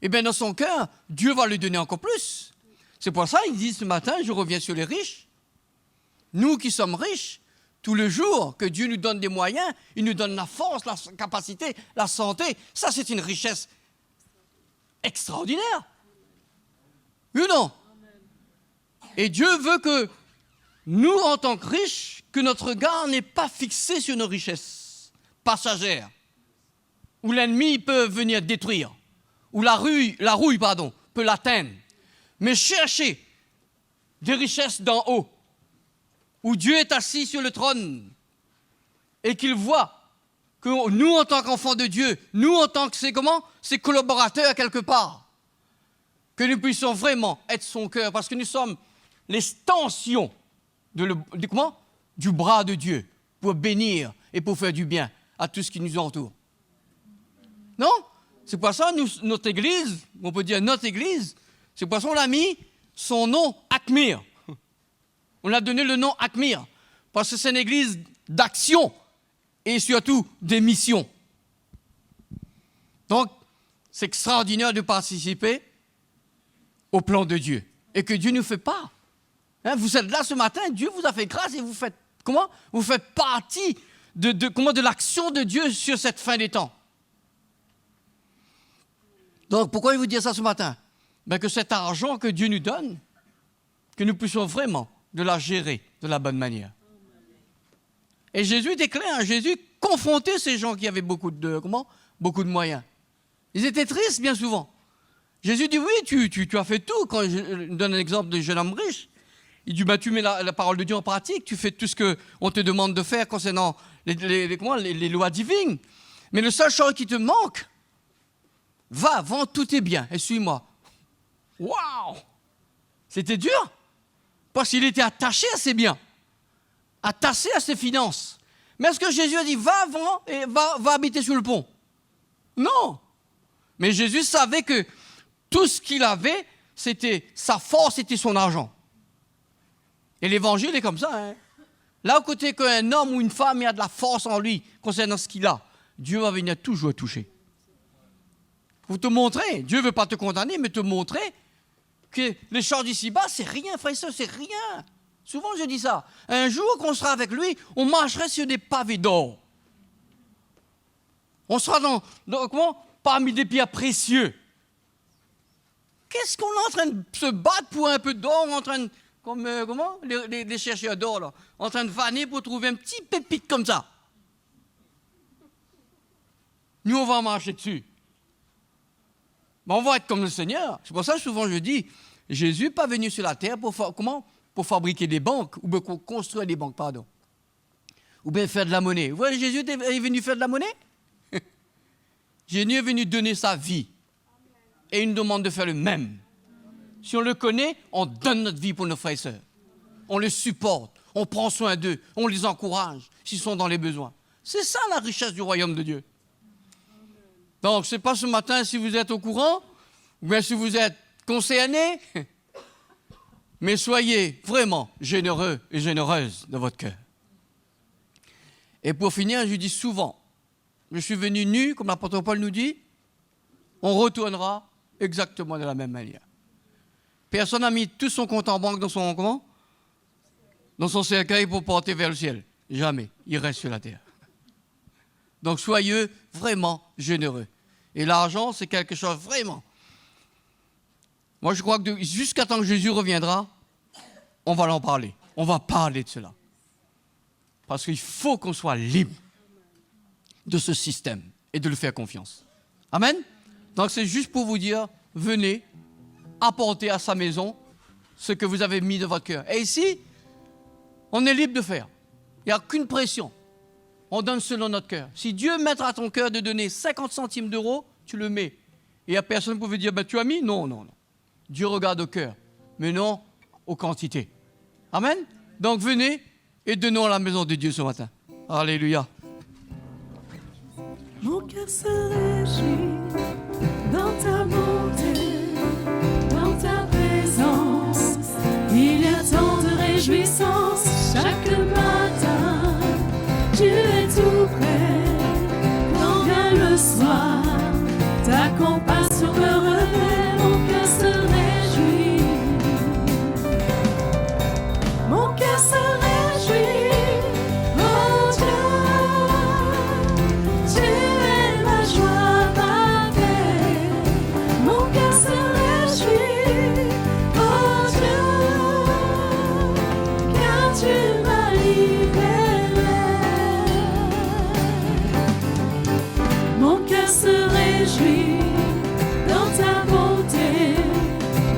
eh bien dans son cœur, Dieu va lui donner encore plus. C'est pour ça qu'il dit ce matin, je reviens sur les riches. Nous qui sommes riches, tout le jour que Dieu nous donne des moyens, il nous donne la force, la capacité, la santé. Ça, c'est une richesse extraordinaire. Oui ou non? Et Dieu veut que nous, en tant que riches, que notre regard n'est pas fixé sur nos richesses passagères, où l'ennemi peut venir détruire, où la rouille, peut l'atteindre. Mais chercher des richesses d'en haut, où Dieu est assis sur le trône et qu'il voit que nous, en tant qu'enfants de Dieu, nous, en tant que ses collaborateurs quelque part, que nous puissions vraiment être son cœur, parce que nous sommes l'extension du bras de Dieu pour bénir et pour faire du bien à tout ce qui nous entoure. Non? C'est pour ça que notre Église, on peut dire notre Église, c'est pour ça qu'on a mis son nom Acmir. On a donné le nom Acmir, parce que c'est une église d'action et surtout de mission. Donc, c'est extraordinaire de participer au plan de Dieu. Et que Dieu ne nous fait pas. Hein, vous êtes là ce matin, Dieu vous a fait grâce et vous faites comment? Vous faites partie de l'action de Dieu sur cette fin des temps. Donc, pourquoi il vous dit ça ce matin? Ben, que cet argent que Dieu nous donne, que nous puissions vraiment de la gérer de la bonne manière. Et Jésus était clair, Jésus confrontait ces gens qui avaient beaucoup de moyens. Ils étaient tristes bien souvent. Jésus dit, oui, tu as fait tout. Quand je donne un exemple de jeune homme riche, il dit, tu mets la parole de Dieu en pratique, tu fais tout ce qu'on te demande de faire concernant les lois divines. Mais le seul chose qui te manque, va, vends tous tes biens et suis-moi. Waouh! C'était dur. Parce qu'il était attaché à ses biens, attaché à ses finances. Mais est-ce que Jésus a dit, va avant et va habiter sur le pont? Non. Mais Jésus savait que tout ce qu'il avait, c'était sa force, c'était son argent. Et l'évangile est comme ça. Hein? Là, au côté qu'un homme ou une femme a de la force en lui concernant ce qu'il a, Dieu va venir toujours toucher. Pour te montrer, Dieu ne veut pas te condamner, mais te montrer que les choses d'ici-bas, c'est rien, frère et sœur, c'est rien. Souvent, je dis ça. Un jour qu'on sera avec lui, on marcherait sur des pavés d'or. On sera parmi des pierres précieuses. Qu'est-ce qu'on est en train de se battre pour un peu d'or, en train de, les chercheurs d'or, là, en train de vanner pour trouver un petit pépite comme ça. Nous, on va marcher dessus. Mais on va être comme le Seigneur. C'est pour ça que souvent je dis, Jésus n'est pas venu sur la terre pour fabriquer des banques, ou bien construire des banques, pardon. Ou bien faire de la monnaie. Vous voyez, Jésus est venu faire de la monnaie? Jésus est venu donner sa vie. Et il nous demande de faire le même. Si on le connaît, on donne notre vie pour nos frères et sœurs. on les supporte, on prend soin d'eux, on les encourage s'ils sont dans les besoins. C'est ça la richesse du royaume de Dieu. Donc, ce n'est pas ce matin si vous êtes au courant, ou bien si vous êtes concerné, mais soyez vraiment généreux et généreuses de votre cœur. Et pour finir, je dis souvent, je suis venu nu, comme l'apôtre Paul nous dit, on retournera exactement de la même manière. Personne n'a mis tout son compte en banque dans son cercueil pour porter vers le ciel. Jamais. Il reste sur la terre. Donc soyez vraiment généreux. Et l'argent, c'est quelque chose vraiment. Moi, je crois que jusqu'à temps que Jésus reviendra, on va en parler. On va parler de cela. Parce qu'il faut qu'on soit libre de ce système et de lui faire confiance. Amen. Donc c'est juste pour vous dire, venez apporter à sa maison ce que vous avez mis de votre cœur. Et ici, on est libre de faire. Il n'y a qu'une pression. On donne selon notre cœur. Si Dieu mettra à ton cœur de donner 50 centimes d'euros, tu le mets. Et il n'y a personne qui pouvait dire, tu as mis ? Non, non, non. Dieu regarde au cœur, mais non aux quantités. Amen. Donc venez et donnons à la maison de Dieu ce matin. Alléluia. Mon cœur se réjouit dans ta bonté, dans ta présence. Il y a tant de réjouissance chaque matin. Tu es tout près quand vient le soir. Ta compassion me remet, mon cœur se réjouit. Mon cœur se réjouit, oh Dieu. Tu es ma joie, ma paix. Mon cœur se réjouit, oh Dieu, car tu m'as libéré. Mon cœur se réjouit dans ta bonté,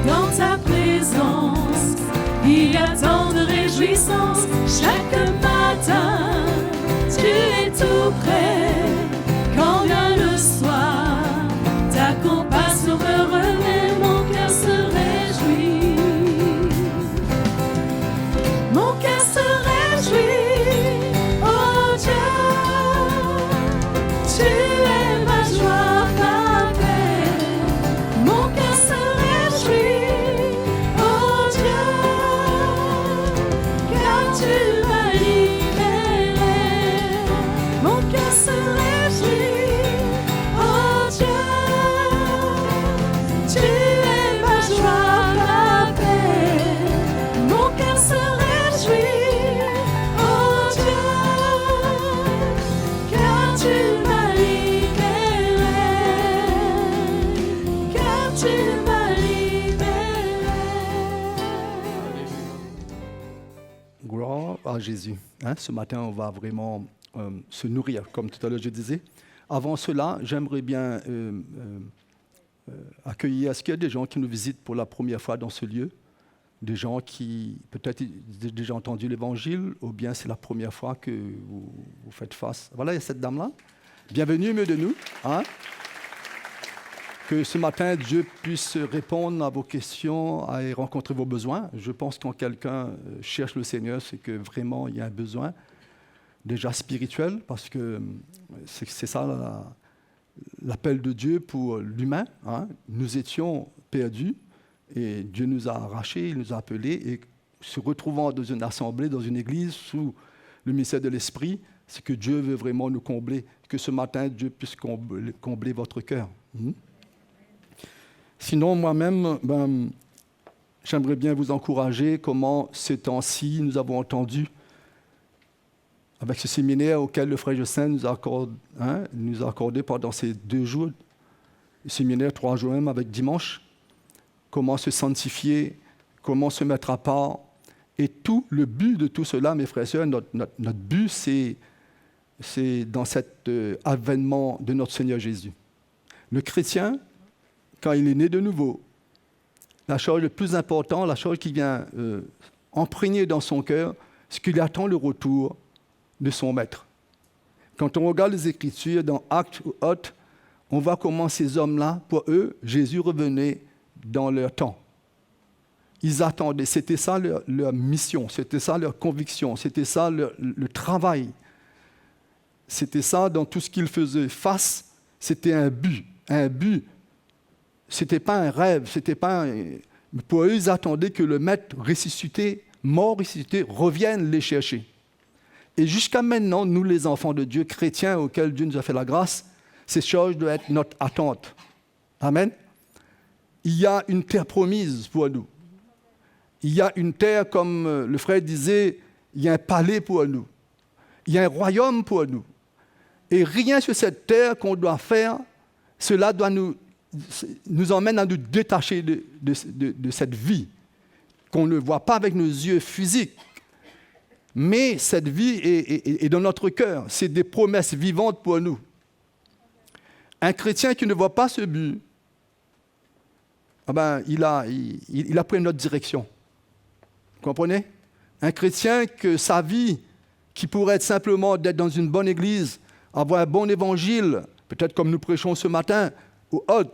dans ta présence. Il y a tant de réjouissance chaque matin. Tu es tout près quand vient le soir. Ta compassion me remet, mon cœur se réjouit. Mon cœur se réjouit, oh Dieu. Tu es ma joie, ma paix. Mon cœur se réjouit, oh Dieu, car tu m'as libéré. Mon cœur se réjouit, oh Dieu. Tu es ma joie, ma paix. Mon cœur se réjouit, oh Dieu, car tu m'as libéré. Car tu m'as libéré. Gloire à Jésus. Ce matin, on va vraiment se nourrir, comme tout à l'heure je disais. Avant cela, j'aimerais bien accueillir, est-ce qu'il y a des gens qui nous visitent pour la première fois dans ce lieu? Des gens qui peut-être ont déjà entendu l'Évangile, ou bien c'est la première fois que vous faites face. Voilà, il y a cette dame-là. Bienvenue, mieux de nous. Que ce matin, Dieu puisse répondre à vos questions et rencontrer vos besoins. Je pense que quand quelqu'un cherche le Seigneur, c'est que vraiment il y a un besoin, déjà spirituel, parce que c'est ça l'appel de Dieu pour l'humain. Nous étions perdus et Dieu nous a arrachés, il nous a appelés, et se retrouvant dans une assemblée, dans une église, sous le ministère de l'Esprit, c'est que Dieu veut vraiment nous combler, que ce matin, Dieu puisse combler votre cœur. Sinon, moi-même, j'aimerais bien vous encourager comment ces temps-ci, nous avons entendu, avec ce séminaire auquel le frère Justin nous a accordé pendant ces 2 jours, le séminaire 3 jours même avec dimanche, comment se sanctifier, comment se mettre à part. Et tout le but de tout cela, mes frères et sœurs, notre but, c'est dans cet avènement de notre Seigneur Jésus. Le chrétien, quand il est né de nouveau, la chose la plus importante, la chose qui vient imprégner dans son cœur, c'est qu'il attend le retour de son maître. Quand on regarde les Écritures dans Actes ou autres, on voit comment ces hommes-là, pour eux, Jésus revenait dans leur temps. ils attendaient. C'était ça leur mission, c'était ça leur conviction, c'était ça le travail. C'était ça dans tout ce qu'ils faisaient face, c'était un but. Un but, c'était pas un rêve, c'était pas pour eux, ils attendaient que le maître ressuscité, mort ressuscité, revienne les chercher. Et jusqu'à maintenant, nous les enfants de Dieu, chrétiens auxquels Dieu nous a fait la grâce, ces choses doivent être notre attente. Amen. Il y a une terre promise pour nous. Il y a une terre, comme le frère disait, il y a un palais pour nous. Il y a un royaume pour nous. Et rien sur cette terre qu'on doit faire, cela doit nous emmène à nous détacher de cette vie qu'on ne voit pas avec nos yeux physiques. Mais cette vie est dans notre cœur. C'est des promesses vivantes pour nous. Un chrétien qui ne voit pas ce but, il a pris une autre direction. Vous comprenez? Un chrétien que sa vie, qui pourrait être simplement d'être dans une bonne église, avoir un bon évangile, peut-être comme nous prêchons ce matin, ou autre,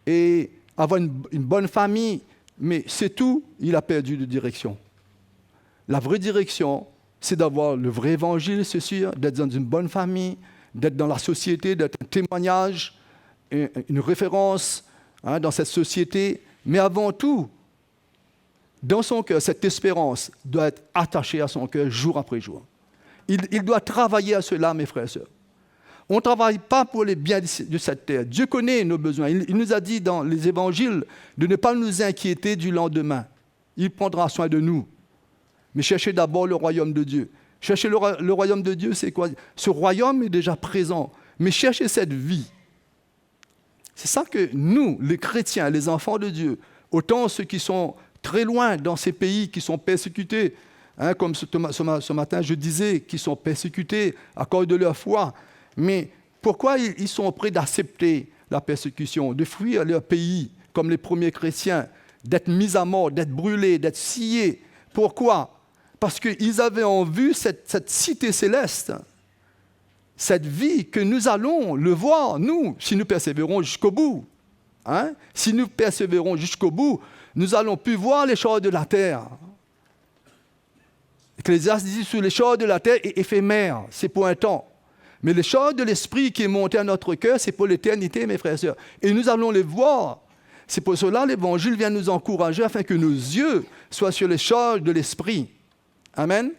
et avoir une bonne famille, mais c'est tout, il a perdu de direction. La vraie direction, c'est d'avoir le vrai évangile, c'est sûr, d'être dans une bonne famille, d'être dans la société, d'être un témoignage, une référence dans cette société, mais avant tout, dans son cœur, cette espérance doit être attachée à son cœur jour après jour. Il doit travailler à cela, mes frères et sœurs. On ne travaille pas pour les biens de cette terre. Dieu connaît nos besoins. Il nous a dit dans les évangiles de ne pas nous inquiéter du lendemain. Il prendra soin de nous. Mais cherchez d'abord le royaume de Dieu. Cherchez le royaume de Dieu, c'est quoi? Ce royaume est déjà présent. Mais cherchez cette vie. C'est ça que nous, les chrétiens, les enfants de Dieu, autant ceux qui sont très loin dans ces pays qui sont persécutés, comme ce matin je disais, qui sont persécutés à cause de leur foi. Mais pourquoi ils sont prêts d'accepter la persécution, de fuir leur pays, comme les premiers chrétiens, d'être mis à mort, d'être brûlés, d'être sciés? Pourquoi? Parce qu'ils avaient en vue cette cité céleste, cette vie que nous allons le voir, nous, si nous persévérons jusqu'au bout. Si nous persévérons jusqu'au bout, nous allons plus voir les choses de la terre. Ecclésiaste dit, sous les choses de la terre est éphémère, c'est pour un temps. Mais les choses de l'esprit qui est monté à notre cœur, c'est pour l'éternité, mes frères et sœurs. Et nous allons les voir. C'est pour cela que l'Évangile vient nous encourager afin que nos yeux soient sur les choses de l'esprit. Amen.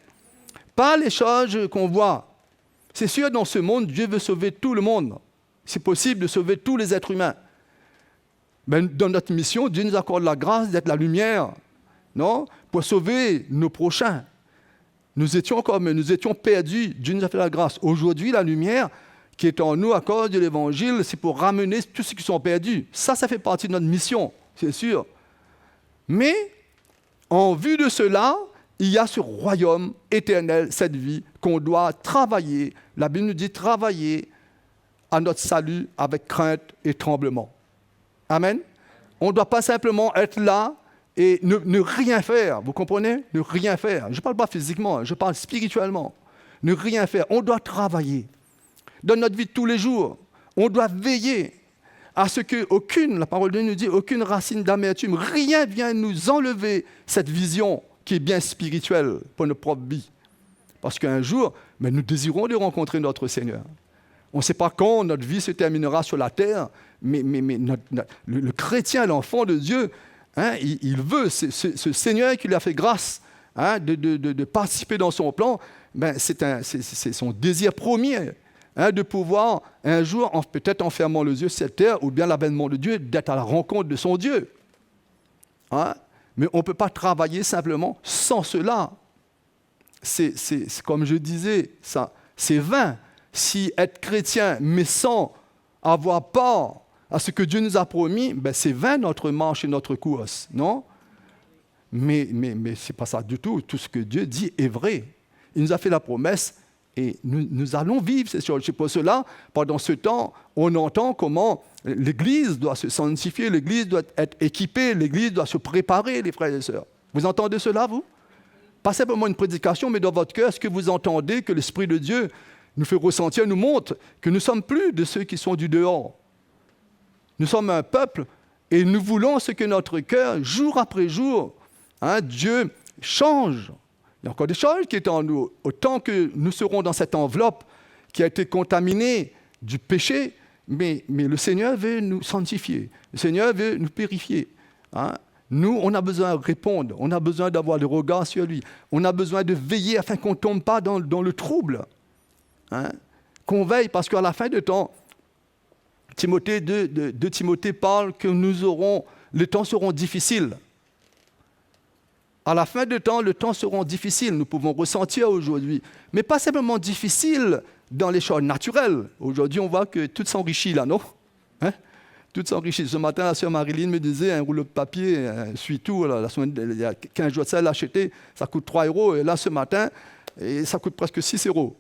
Pas les choses qu'on voit. C'est sûr, dans ce monde, Dieu veut sauver tout le monde. C'est possible de sauver tous les êtres humains. Mais dans notre mission, Dieu nous accorde la grâce d'être la lumière, non? Pour sauver nos prochains. Nous étions perdus, Dieu nous a fait la grâce. Aujourd'hui, la lumière qui est en nous à cause de l'Évangile, c'est pour ramener tous ceux qui sont perdus. Ça fait partie de notre mission, c'est sûr. Mais, en vue de cela, il y a ce royaume éternel, cette vie, qu'on doit travailler. La Bible nous dit travailler à notre salut avec crainte et tremblement. Amen. On ne doit pas simplement être là et ne rien faire, vous comprenez? Ne rien faire. Je ne parle pas physiquement, je parle spirituellement. Ne rien faire. On doit travailler. Dans notre vie de tous les jours, on doit veiller à ce qu'aucune, la parole de Dieu nous dit, aucune racine d'amertume, rien vient nous enlever cette vision qui est bien spirituelle pour notre propre vie. Parce qu'un jour, nous désirons de rencontrer notre Seigneur. On ne sait pas quand notre vie se terminera sur la terre, mais le chrétien, l'enfant de Dieu, il veut, ce Seigneur qui lui a fait grâce de participer dans son plan, c'est son désir premier de pouvoir un jour, peut-être en fermant les yeux sur cette terre, ou bien l'avènement de Dieu, d'être à la rencontre de son Dieu. Mais on ne peut pas travailler simplement sans cela. C'est comme je disais, c'est vain. Si être chrétien, mais sans avoir part à ce que Dieu nous a promis, c'est vain notre marche et notre course, non? Mais ce n'est pas ça du tout. Tout ce que Dieu dit est vrai. Il nous a fait la promesse et nous allons vivre ces choses. C'est pour cela, pendant ce temps, on entend comment l'Église doit se sanctifier, l'Église doit être équipée, l'Église doit se préparer, les frères et sœurs. Vous entendez cela, vous? Pas simplement une prédication, mais dans votre cœur, est-ce que vous entendez que l'Esprit de Dieu nous fait ressentir, nous montre que nous ne sommes plus de ceux qui sont du dehors. Nous sommes un peuple et nous voulons ce que notre cœur, jour après jour, Dieu change. Il y a encore des choses qui sont en nous. Autant que nous serons dans cette enveloppe qui a été contaminée du péché, mais le Seigneur veut nous sanctifier. Le Seigneur veut nous purifier. Nous, on a besoin de répondre. On a besoin d'avoir le regard sur lui. On a besoin de veiller afin qu'on ne tombe pas dans le trouble. Qu'on veille, parce qu'à la fin du temps, Timothée 2 Timothée parle que les temps seront difficiles. À la fin du temps, les temps seront difficiles. Nous pouvons ressentir aujourd'hui. Mais pas simplement difficiles dans les choses naturelles. Aujourd'hui, on voit que tout s'enrichit là, non? Tout s'enrichit. Ce matin, la sœur Marilyn me disait, un rouleau de papier, suit tout, la semaine, il y a 15 jours de ça, elle l'a acheté, ça coûte 3 €. Et là, ce matin, ça coûte presque 6 €.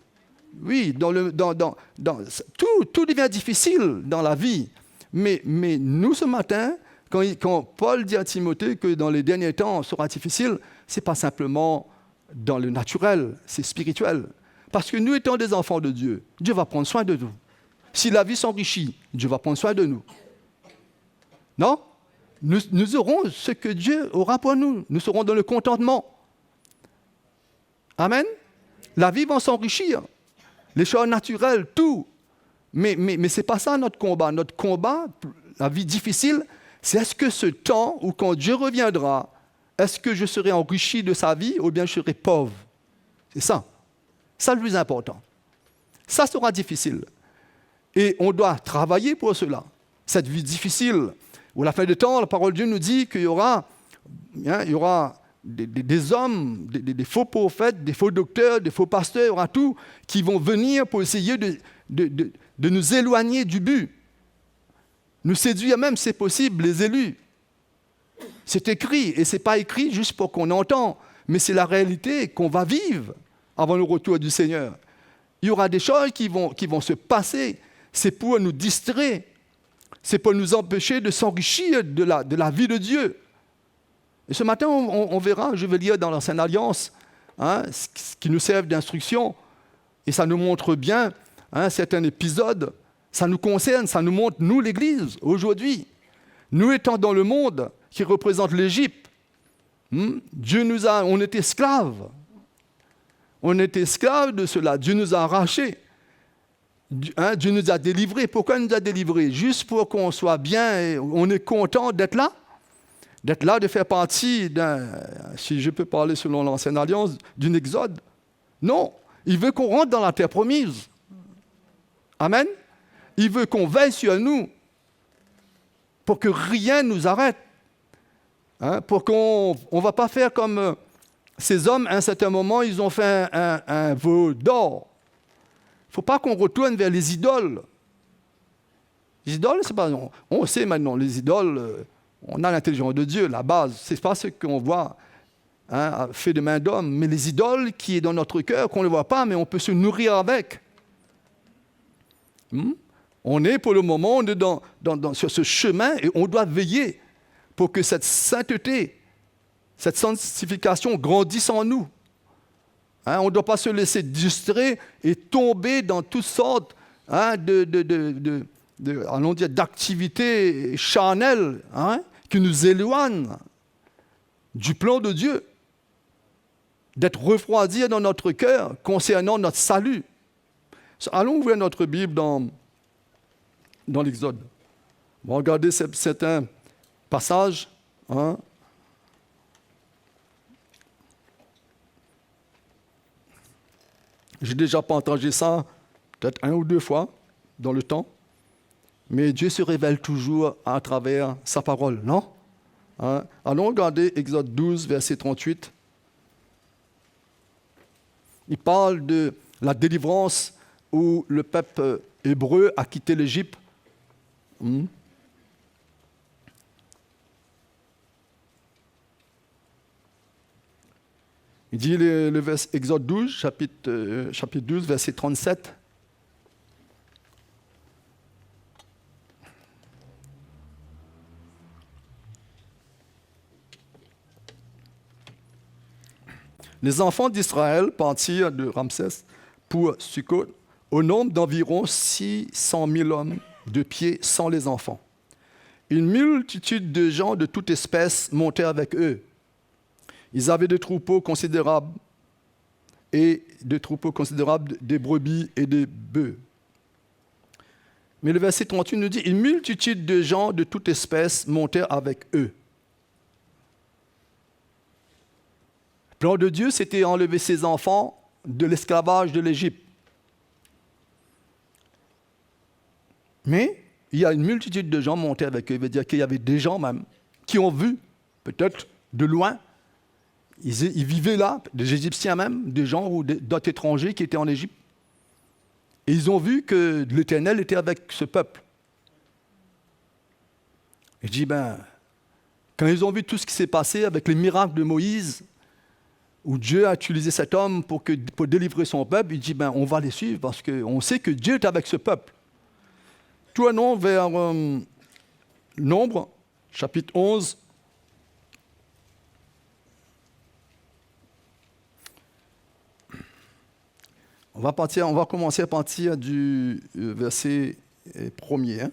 Oui, tout devient difficile dans la vie. Mais nous, ce matin, quand Paul dit à Timothée que dans les derniers temps, sera difficile, ce n'est pas simplement dans le naturel, c'est spirituel. Parce que nous étant des enfants de Dieu, Dieu va prendre soin de nous. Si la vie s'enrichit, Dieu va prendre soin de nous. Non? Nous aurons ce que Dieu aura pour nous. Nous serons dans le contentement. Amen? La vie va s'enrichir. Les choses naturelles, tout. Mais ce n'est pas ça notre combat. Notre combat, la vie difficile, c'est est-ce que ce temps où quand Dieu reviendra, est-ce que je serai enrichi de sa vie ou bien je serai pauvre? C'est ça. Ça le plus important. Ça sera difficile. Et on doit travailler pour cela. Cette vie difficile, où à la fin du temps, la parole de Dieu nous dit qu'il y aura des hommes, des faux prophètes, des faux docteurs, des faux pasteurs, il y aura tout, qui vont venir pour essayer de nous éloigner du but. Nous séduire même, c'est possible, les élus. C'est écrit, et ce n'est pas écrit juste pour qu'on entend, mais c'est la réalité qu'on va vivre avant le retour du Seigneur. Il y aura des choses qui vont se passer. C'est pour nous distraire. C'est pour nous empêcher de s'enrichir de la vie de Dieu. Et ce matin, on verra, je vais lire dans l'Ancienne Alliance, ce qui nous sert d'instruction. Et ça nous montre bien certains épisodes. Ça nous concerne, ça nous montre, nous, l'Église, aujourd'hui. Nous étant dans le monde qui représente l'Égypte, on était esclaves. On était esclaves de cela. Dieu nous a arrachés. Dieu nous a délivrés. Pourquoi il nous a délivrés? Juste pour qu'on soit bien et on est content d'être là? D'être là, de faire partie si je peux parler selon l'Ancienne Alliance, d'une exode? Non. Il veut qu'on rentre dans la terre promise. Amen. Il veut qu'on veille sur nous pour que rien ne nous arrête. Pour qu'on ne va pas faire comme ces hommes, à un certain moment, ils ont fait un veau d'or. Il ne faut pas qu'on retourne vers les idoles. Les idoles, c'est pas... On sait maintenant, les idoles, on a l'intelligence de Dieu, la base. Ce n'est pas ce qu'on voit fait de main d'homme, mais les idoles qui est dans notre cœur, qu'on ne voit pas, mais on peut se nourrir avec. On est pour le moment, on est sur ce chemin et on doit veiller pour que cette sainteté, cette sanctification grandisse en nous. On ne doit pas se laisser distraire et tomber dans toutes sortes d'activités charnelles qui nous éloignent du plan de Dieu, d'être refroidis dans notre cœur concernant notre salut. Allons ouvrir notre Bible dans l'Exode. On va regarder certains passages. J'ai déjà partagé ça peut-être 1 ou 2 fois dans le temps, mais Dieu se révèle toujours à travers sa parole, non? Allons regarder Exode 12, verset 38. Il parle de la délivrance où le peuple hébreu a quitté l'Égypte. Il dit Exode 12, chapitre 12, verset 37. Les enfants d'Israël partirent de Ramsès pour Sukkot au nombre d'environ 600 000 hommes de pied sans les enfants. Une multitude de gens de toute espèce montaient avec eux. Ils avaient des troupeaux considérables et des troupeaux considérables, des brebis et des bœufs. Mais le verset 38 nous dit, une multitude de gens de toute espèce montèrent avec eux. Le plan de Dieu, c'était enlever ses enfants de l'esclavage de l'Égypte. Mais il y a une multitude de gens montés avec eux. Ça veut dire qu'il y avait des gens même qui ont vu, peut-être de loin, ils vivaient là, des Égyptiens même, des gens ou d'autres étrangers qui étaient en Égypte. Et ils ont vu que l'Éternel était avec ce peuple. Et je dis, quand ils ont vu tout ce qui s'est passé avec les miracles de Moïse, où Dieu a utilisé cet homme pour délivrer son peuple, il dit, on va les suivre parce qu'on sait que Dieu est avec ce peuple. Tournons vers Nombre, chapitre 11. On va commencer à partir du verset 1er.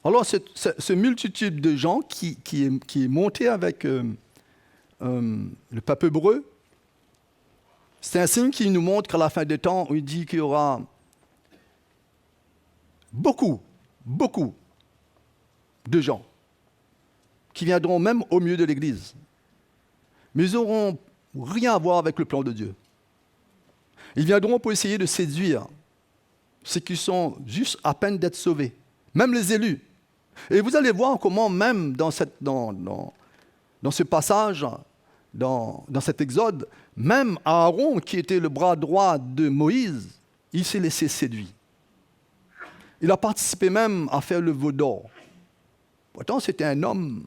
Alors, cette multitude de gens qui est montée avec le peuple hébreu, c'est un signe qui nous montre qu'à la fin des temps, il dit qu'il y aura beaucoup de gens qui viendront même au milieu de l'Église. Mais ils n'auront rien à voir avec le plan de Dieu. Ils viendront pour essayer de séduire ceux qui sont juste à peine d'être sauvés, même les élus. Et vous allez voir comment même dans ce passage, dans cet exode, même Aaron, qui était le bras droit de Moïse, il s'est laissé séduire. Il a participé même à faire le veau d'or. Pourtant, c'était un homme.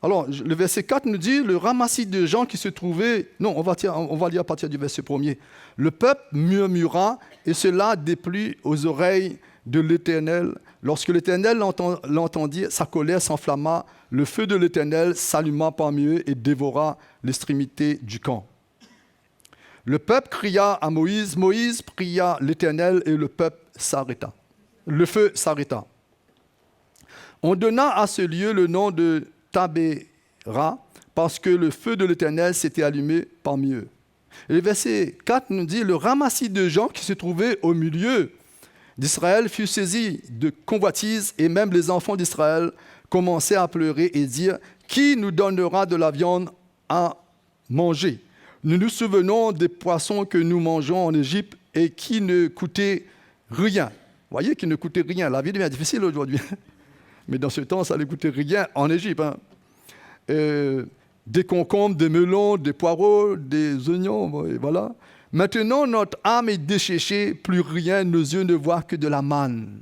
Alors, le verset 4 nous dit, le ramassis de gens qui se trouvaient... Non, on va lire à partir du verset 1er. Le peuple murmura, et cela déplut aux oreilles de l'Éternel. Lorsque l'Éternel l'entendit, sa colère s'enflamma, le feu de l'Éternel s'alluma parmi eux et dévora l'extrémité du camp. Le peuple cria à Moïse, Moïse pria l'Éternel et le peuple s'arrêta. Le feu s'arrêta. On donna à ce lieu le nom de Tabéra, parce que le feu de l'Éternel s'était allumé parmi eux. Et le verset 4 nous dit, le ramassis de gens qui se trouvaient au milieu d'Israël fut saisi de convoitise, et même les enfants d'Israël commençaient à pleurer et dire, qui nous donnera de la viande à manger? Nous nous souvenons des poissons que nous mangeons en Égypte et qui ne coûtaient rien. Vous voyez, qui ne coûtaient rien. La vie devient difficile aujourd'hui. Mais dans ce temps, ça ne coûtait rien en Égypte. Des concombres, des melons, des poireaux, des oignons, et voilà. Maintenant, notre âme est desséchée, plus rien, nos yeux ne voient que de la manne.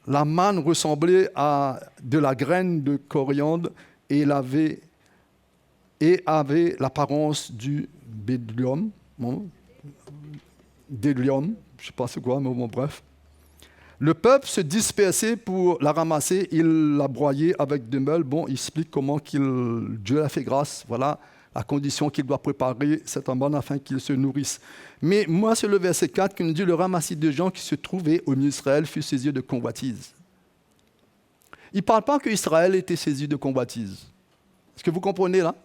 La manne ressemblait à de la graine de coriandre et avait l'apparence du bédlium. Délium, je ne sais pas c'est quoi, mais bon, bref. Le peuple se dispersait pour la ramasser, il la broyait avec des meules. Bon, il explique comment Dieu a fait grâce, voilà la condition qu'il doit préparer cet homme afin qu'il se nourrisse. Mais moi, c'est le verset 4 qui nous dit, le ramassis de gens qui se trouvaient au milieu d'Israël fut saisi de convoitise. Il ne parle pas qu'Israël était saisi de convoitise. Est-ce que vous comprenez là?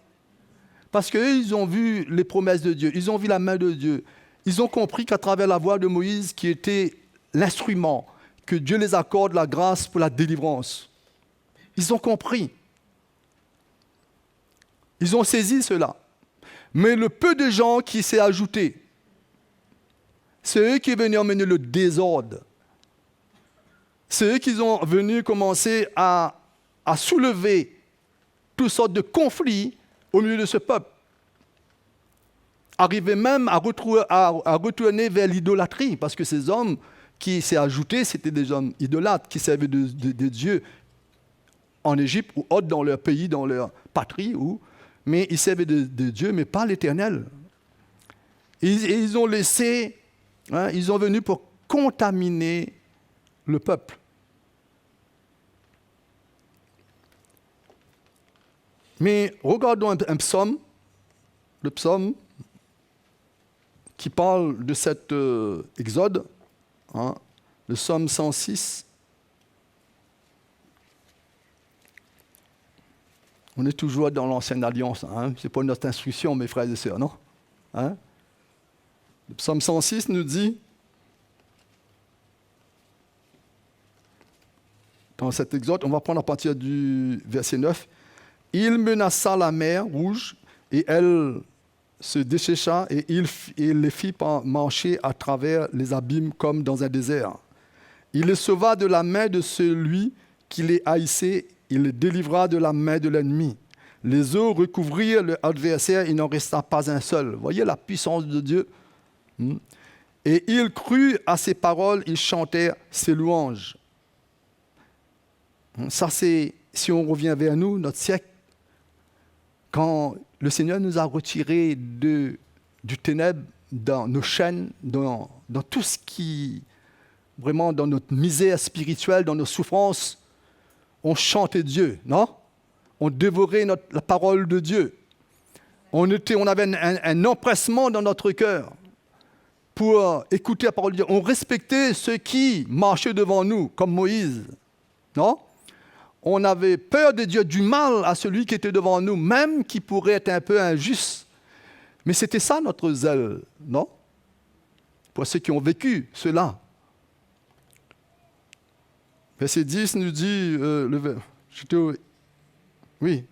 Parce qu'eux, ils ont vu les promesses de Dieu, ils ont vu la main de Dieu. Ils ont compris qu'à travers la voix de Moïse, qui était l'instrument, que Dieu les accorde la grâce pour la délivrance. Ils ont compris. Ils ont saisi cela. Mais le peu de gens qui s'est ajouté, c'est eux qui sont venus emmener le désordre. C'est eux qui sont venus commencer à soulever toutes sortes de conflits au milieu de ce peuple. Arriver même à retourner vers l'idolâtrie, parce que ces hommes qui s'est ajoutés, c'était des hommes idolâtres qui servaient de Dieu en Égypte ou autres dans leur pays, dans leur patrie, mais ils servaient de Dieu, mais pas l'Éternel. Et ils ont laissé, ils sont venus pour contaminer le peuple. Mais regardons un psaume, le psaume qui parle de cet exode. le psaume 106. On est toujours dans l'ancienne alliance. Hein? Ce n'est pas notre instruction, mes frères et sœurs, non? Hein? Le psaume 106 nous dit, dans cet exode, on va prendre à partir du verset 9, « Il menaça la mer rouge, et elle se dessécha, et il les fit marcher à travers les abîmes comme dans un désert. Il les sauva de la main de celui qui les haïssait, il les délivra de la main de l'ennemi. Les eaux recouvrirent l'adversaire, il n'en resta pas un seul. » Vous voyez la puissance de Dieu. Et il crut à ses paroles, il chantait ses louanges. Ça, c'est, si on revient vers nous, notre siècle, quand le Seigneur nous a retirés du ténèbre, dans nos chaînes, dans tout ce qui, vraiment dans notre misère spirituelle, dans nos souffrances, on chantait Dieu, non? On dévorait la parole de Dieu. On avait un empressement dans notre cœur pour écouter la parole de Dieu. On respectait ceux qui marchaient devant nous, comme Moïse, non? On avait peur de Dieu, du mal à celui qui était devant nous, même qui pourrait être un peu injuste. Mais c'était ça notre zèle, non? Pour ceux qui ont vécu cela. Verset 10 nous dit,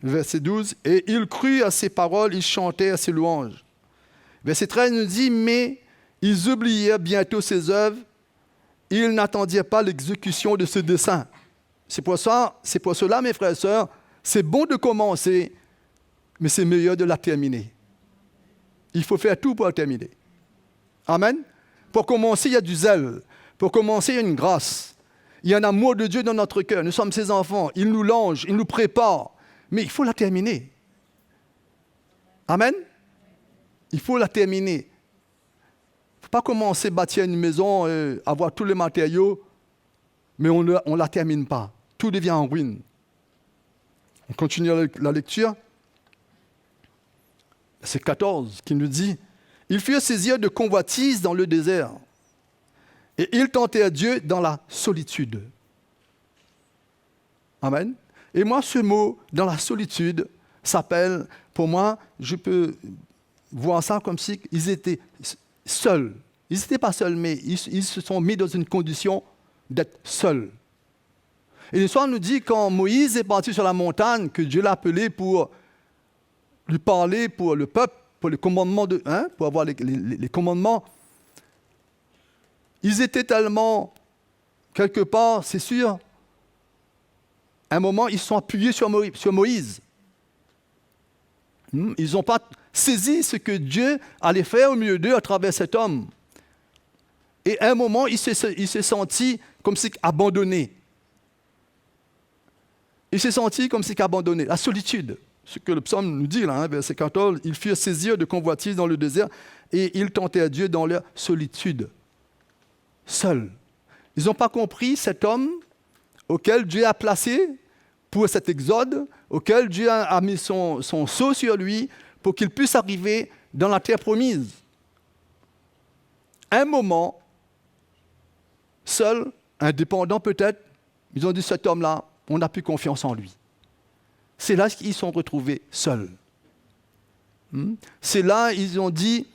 verset 12, « Et il crut à ses paroles, il chantait à ses louanges. » Verset 13 nous dit, « Mais ils oublièrent bientôt ses œuvres, ils n'attendirent pas l'exécution de ce dessein. » C'est pour cela, mes frères et sœurs, c'est bon de commencer, mais c'est meilleur de la terminer. Il faut faire tout pour la terminer. Amen. Pour commencer, il y a du zèle. Pour commencer, il y a une grâce. Il y a un amour de Dieu dans notre cœur. Nous sommes ses enfants. Il nous longe, il nous prépare. Mais il faut la terminer. Amen. Il faut la terminer. Il ne faut pas commencer à bâtir une maison, avoir tous les matériaux, mais on ne la termine pas. Tout devient en ruine. On continue la lecture. C'est 14 qui nous dit « Ils furent saisis de convoitise dans le désert, et ils tentèrent Dieu dans la solitude. » Amen. Et moi, ce mot, dans la solitude, s'appelle, pour moi, je peux voir ça comme si ils étaient seuls. Ils n'étaient pas seuls, mais ils se sont mis dans une condition d'être seuls. Et l'histoire nous dit, quand Moïse est parti sur la montagne, que Dieu l'a appelé pour lui parler pour le peuple, pour les commandements, pour avoir les commandements, ils étaient tellement, quelque part, c'est sûr, à un moment, ils se sont appuyés sur Moïse. Ils n'ont pas saisi ce que Dieu allait faire au milieu d'eux à travers cet homme. Et à un moment, il s'est senti comme si abandonné. Il s'est senti comme si abandonné. La solitude, ce que le psaume nous dit, là, verset 14, « Ils furent saisis de convoitise dans le désert et ils tentèrent Dieu dans leur solitude. » Seuls. Ils n'ont pas compris cet homme auquel Dieu a placé pour cet exode, auquel Dieu a mis son sceau sur lui pour qu'il puisse arriver dans la terre promise. Un moment, seul, indépendant peut-être, ils ont dit, cet homme-là, on n'a plus confiance en lui. C'est là qu'ils se sont retrouvés seuls. C'est là ils ont dit,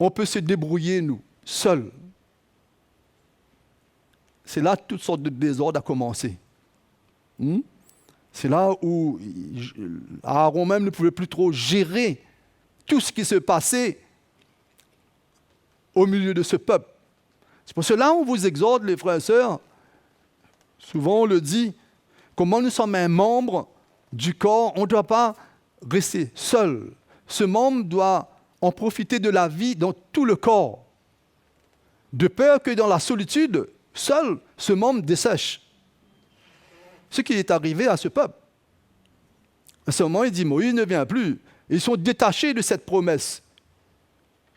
on peut se débrouiller, nous, seuls. C'est là que toutes sortes de désordres a commencé. C'est là où Aaron même ne pouvait plus trop gérer tout ce qui se passait au milieu de ce peuple. C'est pour cela qu'on vous exhorte, les frères et sœurs, souvent on le dit, comment nous sommes un membre du corps, on ne doit pas rester seul. Ce membre doit en profiter de la vie dans tout le corps. De peur que dans la solitude, seul, ce membre dessèche. Ce qui est arrivé à ce peuple. À ce moment, il dit, Moïse ne vient plus. Ils sont détachés de cette promesse,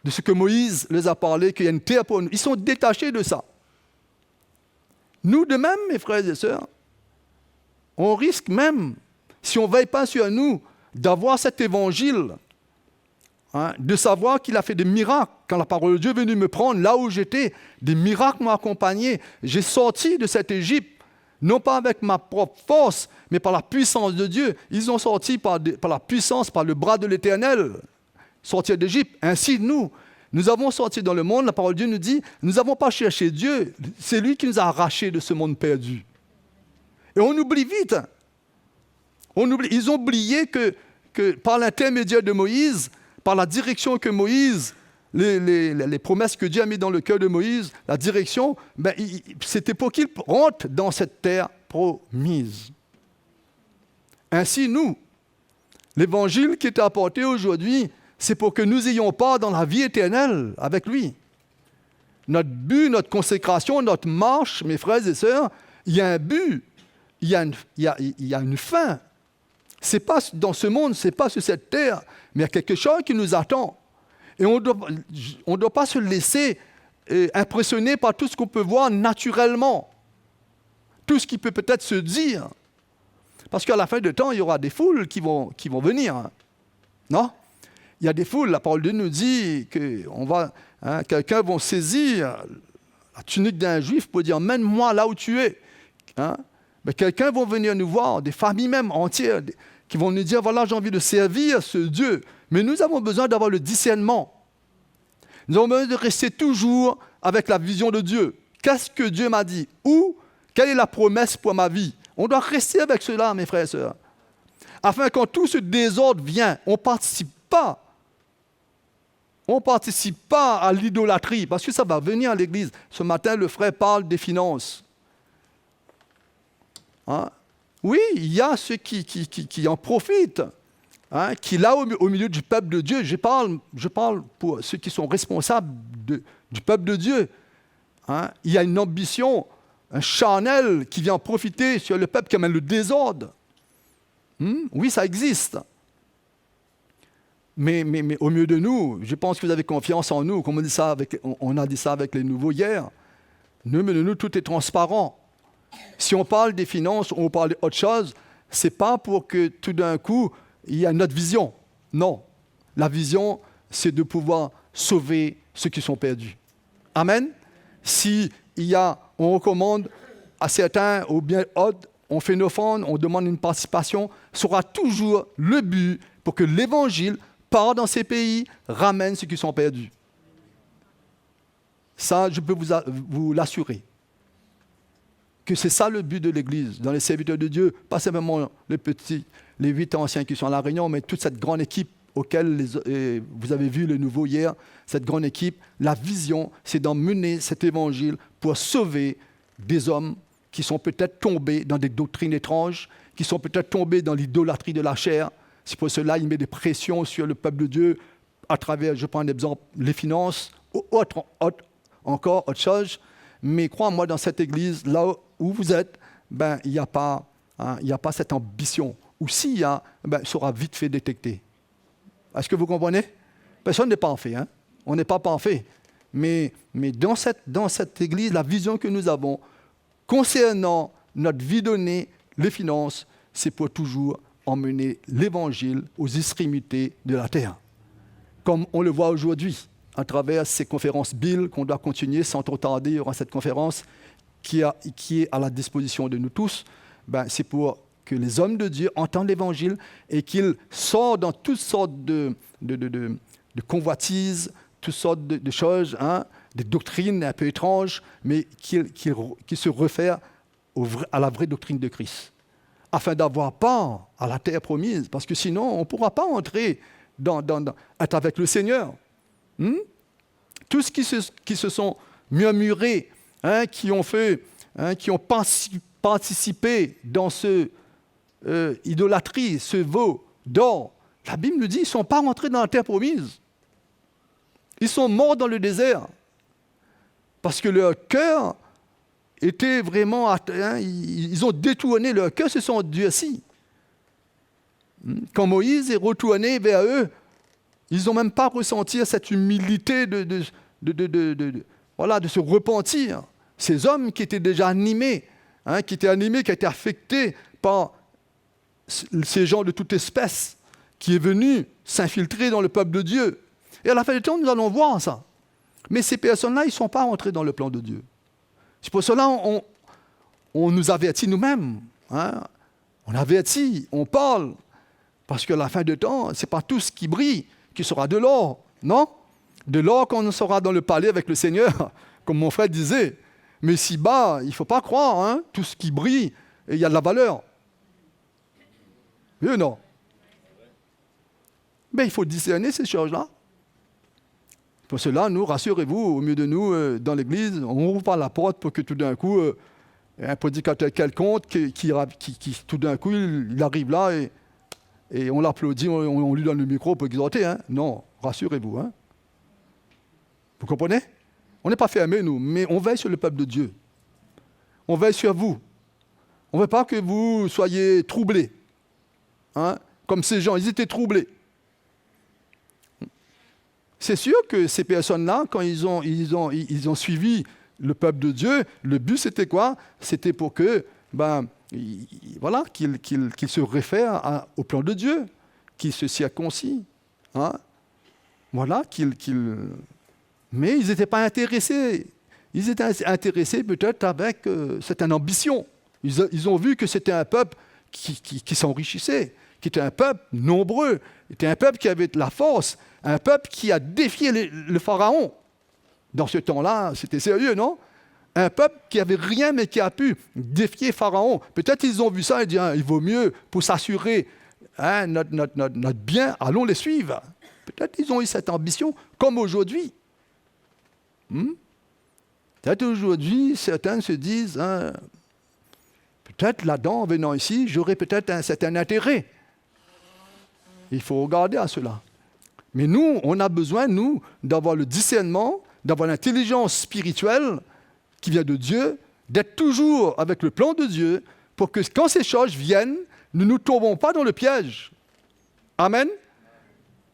de ce que Moïse les a parlé, qu'il y a une terre pour nous. Ils sont détachés de ça. Nous, de même, mes frères et sœurs, on risque même, si on ne veille pas sur nous, d'avoir cet évangile de savoir qu'il a fait des miracles. Quand la parole de Dieu est venue me prendre là où j'étais, des miracles m'ont accompagné. J'ai sorti de cette Égypte, non pas avec ma propre force, mais par la puissance de Dieu. Ils ont sorti par la puissance, par le bras de l'Éternel, sortir d'Égypte. Ainsi, nous avons sorti dans le monde, la parole de Dieu nous dit, nous n'avons pas cherché Dieu, c'est lui qui nous a arrachés de ce monde perdu. Et on oublie vite. Ils ont oublié que par l'intermédiaire de Moïse, par la direction que Moïse, les promesses que Dieu a mises dans le cœur de Moïse, la direction, c'était pour qu'il rentre dans cette terre promise. Ainsi, l'évangile qui est apporté aujourd'hui, c'est pour que nous ayons part dans la vie éternelle avec lui. Notre but, notre consécration, notre marche, mes frères et sœurs, il y a un but, il y a une fin. C'est pas dans ce monde, c'est pas sur cette terre, mais il y a quelque chose qui nous attend. Et on ne doit pas se laisser impressionner par tout ce qu'on peut voir naturellement, tout ce qui peut peut-être se dire. Parce qu'à la fin du temps, il y aura des foules qui vont venir. Non ? Il y a des foules, la parole de Dieu nous dit que quelqu'un va saisir la tunique d'un juif pour dire « Mène-moi là où tu es ». Mais quelqu'un va venir nous voir, des familles même entières, qui vont nous dire, voilà, j'ai envie de servir ce Dieu. Mais nous avons besoin d'avoir le discernement. Nous avons besoin de rester toujours avec la vision de Dieu. Qu'est-ce que Dieu m'a dit? Quelle est la promesse pour ma vie? On doit rester avec cela, mes frères et sœurs. Afin quand tout ce désordre vient, on ne participe pas. On ne participe pas à l'idolâtrie, parce que ça va venir à l'église. Ce matin, le frère parle des finances. Oui, il y a ceux qui en profitent, qui là au milieu du peuple de Dieu, je parle pour ceux qui sont responsables du peuple de Dieu. Il y a une ambition, un charnel qui vient profiter sur le peuple qui amène le désordre. Oui, ça existe. Mais au milieu de nous, je pense que vous avez confiance en nous, comme on a dit ça avec les nouveaux hier. Nous, mais de nous, tout est transparent. Si on parle des finances ou on parle d'autre chose, ce n'est pas pour que tout d'un coup, il y a notre vision. Non. La vision, c'est de pouvoir sauver ceux qui sont perdus. Amen. On recommande à certains, ou bien autres, on fait une offrande, on demande une participation, sera toujours le but pour que l'évangile part dans ces pays, ramène ceux qui sont perdus. Ça, je peux vous l'assurer. Que c'est ça le but de l'Église, dans les serviteurs de Dieu, pas simplement les petits, les 8 anciens qui sont à la Réunion, mais toute cette grande équipe auquel vous avez vu le nouveau hier, cette grande équipe, la vision, c'est d'emmener cet évangile pour sauver des hommes qui sont peut-être tombés dans des doctrines étranges, qui sont peut-être tombés dans l'idolâtrie de la chair. C'est pour cela qu'il met des pressions sur le peuple de Dieu à travers, je prends un exemple, les finances, ou encore autre chose. Mais crois-moi, dans cette église, là où vous êtes, il n'y a pas cette ambition. Ou s'il y a, sera vite fait détecter. Est-ce que vous comprenez? Personne n'est parfait. On n'est pas parfait. Mais dans cette église, la vision que nous avons concernant notre vie donnée, les finances, c'est pour toujours emmener l'évangile aux extrémités de la terre. Comme on le voit aujourd'hui, à travers ces conférences Bill qu'on doit continuer sans trop tarder. Il y aura cette conférence qui est à la disposition de nous tous. C'est pour que les hommes de Dieu entendent l'Évangile et qu'ils sortent dans toutes sortes de convoitises, toutes sortes de choses, des doctrines un peu étranges, mais qu'ils se réfèrent à la vraie doctrine de Christ, afin d'avoir part à la terre promise, parce que sinon, on ne pourra pas entrer être avec le Seigneur. Tous ceux qui se sont murmurés, qui ont participé dans ce idolâtrie, ce veau d'or, la Bible nous dit qu'ils ne sont pas rentrés dans la terre promise. Ils sont morts dans le désert. Parce que leur cœur était vraiment... ils ont détourné, leur cœur se sont endurcis. Quand Moïse est retourné vers eux, ils n'ont même pas ressenti cette humilité de se repentir. Ces hommes qui étaient déjà animés, qui étaient affectés par ces gens de toute espèce, qui est venu s'infiltrer dans le peuple de Dieu. Et à la fin du temps, nous allons voir ça. Mais ces personnes-là, ils ne sont pas entrés dans le plan de Dieu. C'est pour cela on nous avertit nous-mêmes. Hein? On avertit, on parle. Parce qu'à la fin du temps, ce n'est pas tout ce qui brille qui sera de l'or. Non? De l'or qu'on sera dans le palais avec le Seigneur, comme mon frère disait. Mais ici-bas, il ne faut pas croire, hein? Tout ce qui brille, il y a de la valeur. Oui ou non? Mais il faut discerner ces choses-là. Pour cela, nous, rassurez-vous, au milieu de nous, dans l'église, on n'ouvre pas la porte pour que tout d'un coup, un prédicateur quelconque qui tout d'un coup, il arrive là et on l'applaudit, on lui donne le micro pour exhorter. Hein? Non, rassurez-vous. Hein? Vous comprenez? On n'est pas fermés, nous, mais on veille sur le peuple de Dieu. On veille sur vous. On ne veut pas que vous soyez troublés. Hein? Comme ces gens, ils étaient troublés. C'est sûr que ces personnes-là, quand ils ont suivi le peuple de Dieu, le but c'était quoi? C'était pour que, voilà, qu'ils se réfèrent au plan de Dieu, qu'ils se circoncis. Hein? Voilà, mais ils n'étaient pas intéressés. Ils étaient intéressés peut-être avec certaine ambition. Ils ont vu que c'était un peuple qui s'enrichissait, qui était un peuple nombreux, était un peuple qui avait de la force, un peuple qui a défié le pharaon. Dans ce temps-là, c'était sérieux, non? Un peuple qui n'avait rien, mais qui a pu défier pharaon. Peut-être ils ont vu ça et dit, il vaut mieux, pour s'assurer notre bien, allons les suivre. Peut-être ils ont eu cette ambition, comme aujourd'hui. Peut-être aujourd'hui, certains se disent, peut-être là-dedans, en venant ici, j'aurais peut-être un certain intérêt. Il faut regarder à cela. Mais nous, on a besoin, nous, d'avoir le discernement, d'avoir l'intelligence spirituelle qui vient de Dieu, d'être toujours avec le plan de Dieu, pour que quand ces choses viennent, nous ne nous tombons pas dans le piège. Amen.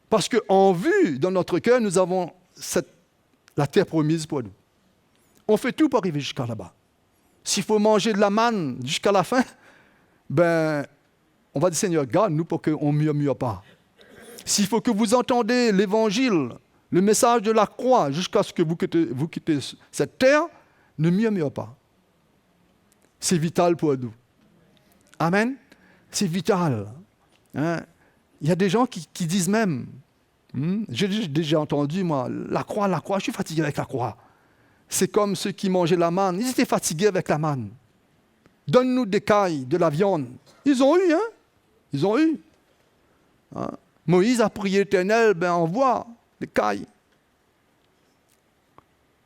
Parce qu'en vue, dans notre cœur, nous avons la terre promise pour nous. On fait tout pour arriver jusqu'à là-bas. S'il faut manger de la manne jusqu'à la fin, on va dire, Seigneur, garde-nous pour qu'on ne murmure pas. S'il faut que vous entendez l'évangile, le message de la croix, jusqu'à ce que vous quittez cette terre, ne murmure pas. C'est vital pour nous. Amen. C'est vital. Hein? Il y a des gens qui disent même, j'ai déjà entendu, moi, la croix, je suis fatigué avec la croix. C'est comme ceux qui mangeaient la manne. Ils étaient fatigués avec la manne. Donne-nous des cailles, de la viande. Ils ont eu, hein? Ils ont eu. Hein? Moïse a prié l'Éternel, envoie des cailles.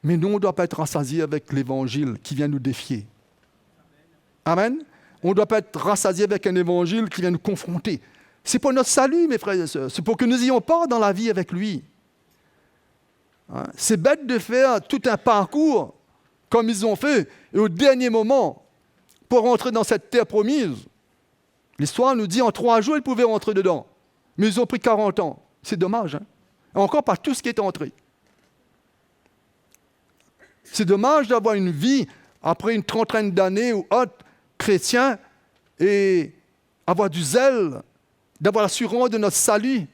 Mais nous, on ne doit pas être rassasiés avec l'Évangile qui vient nous défier. Amen. On ne doit pas être rassasiés avec un Évangile qui vient nous confronter. C'est pour notre salut, mes frères et sœurs. C'est pour que nous ayons part dans la vie avec lui. Hein? C'est bête de faire tout un parcours comme ils ont fait, et au dernier moment, pour rentrer dans cette terre promise. L'histoire nous dit en 3 jours, ils pouvaient rentrer dedans. Mais ils ont pris 40 ans. C'est dommage. Hein? Et encore pas tout ce qui est entré. C'est dommage d'avoir une vie, après une trentaine d'années ou autre, chrétien, et avoir du zèle, d'avoir l'assurance de notre salut,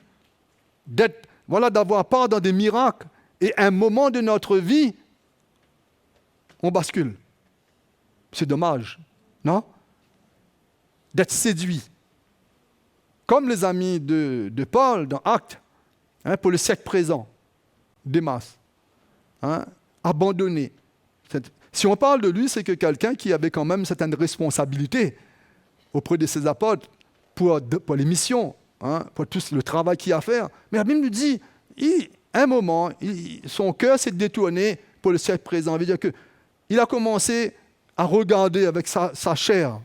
d'avoir part dans des miracles, et à un moment de notre vie, on bascule. C'est dommage, non? D'être séduit. Comme les amis de Paul dans Actes, pour le siècle présent, Démas, abandonné. Si on parle de lui, c'est que quelqu'un qui avait quand même certaines responsabilités auprès de ses apôtres pour les missions, pour tout le travail qu'il y a à faire. Mais la Bible nous dit, un moment, son cœur s'est détourné pour le siècle présent. Ça veut dire qu'il a commencé à regarder avec sa chair.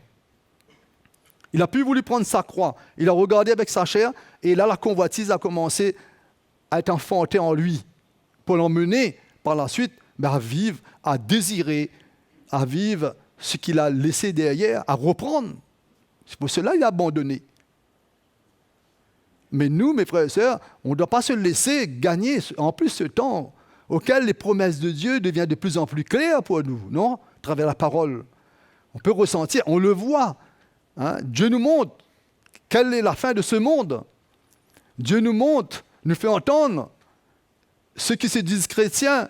Il a plus voulu prendre sa croix. Il a regardé avec sa chair et là, la convoitise a commencé à être enfantée en lui pour l'emmener par la suite à vivre, à désirer, à vivre ce qu'il a laissé derrière, à reprendre. C'est pour cela qu'il a abandonné. Mais nous, mes frères et sœurs, on ne doit pas se laisser gagner en plus ce temps auquel les promesses de Dieu deviennent de plus en plus claires pour nous, non? À travers la parole. On peut ressentir, on le voit. Dieu nous montre quelle est la fin de ce monde. Dieu nous montre, nous fait entendre ceux qui se disent chrétiens,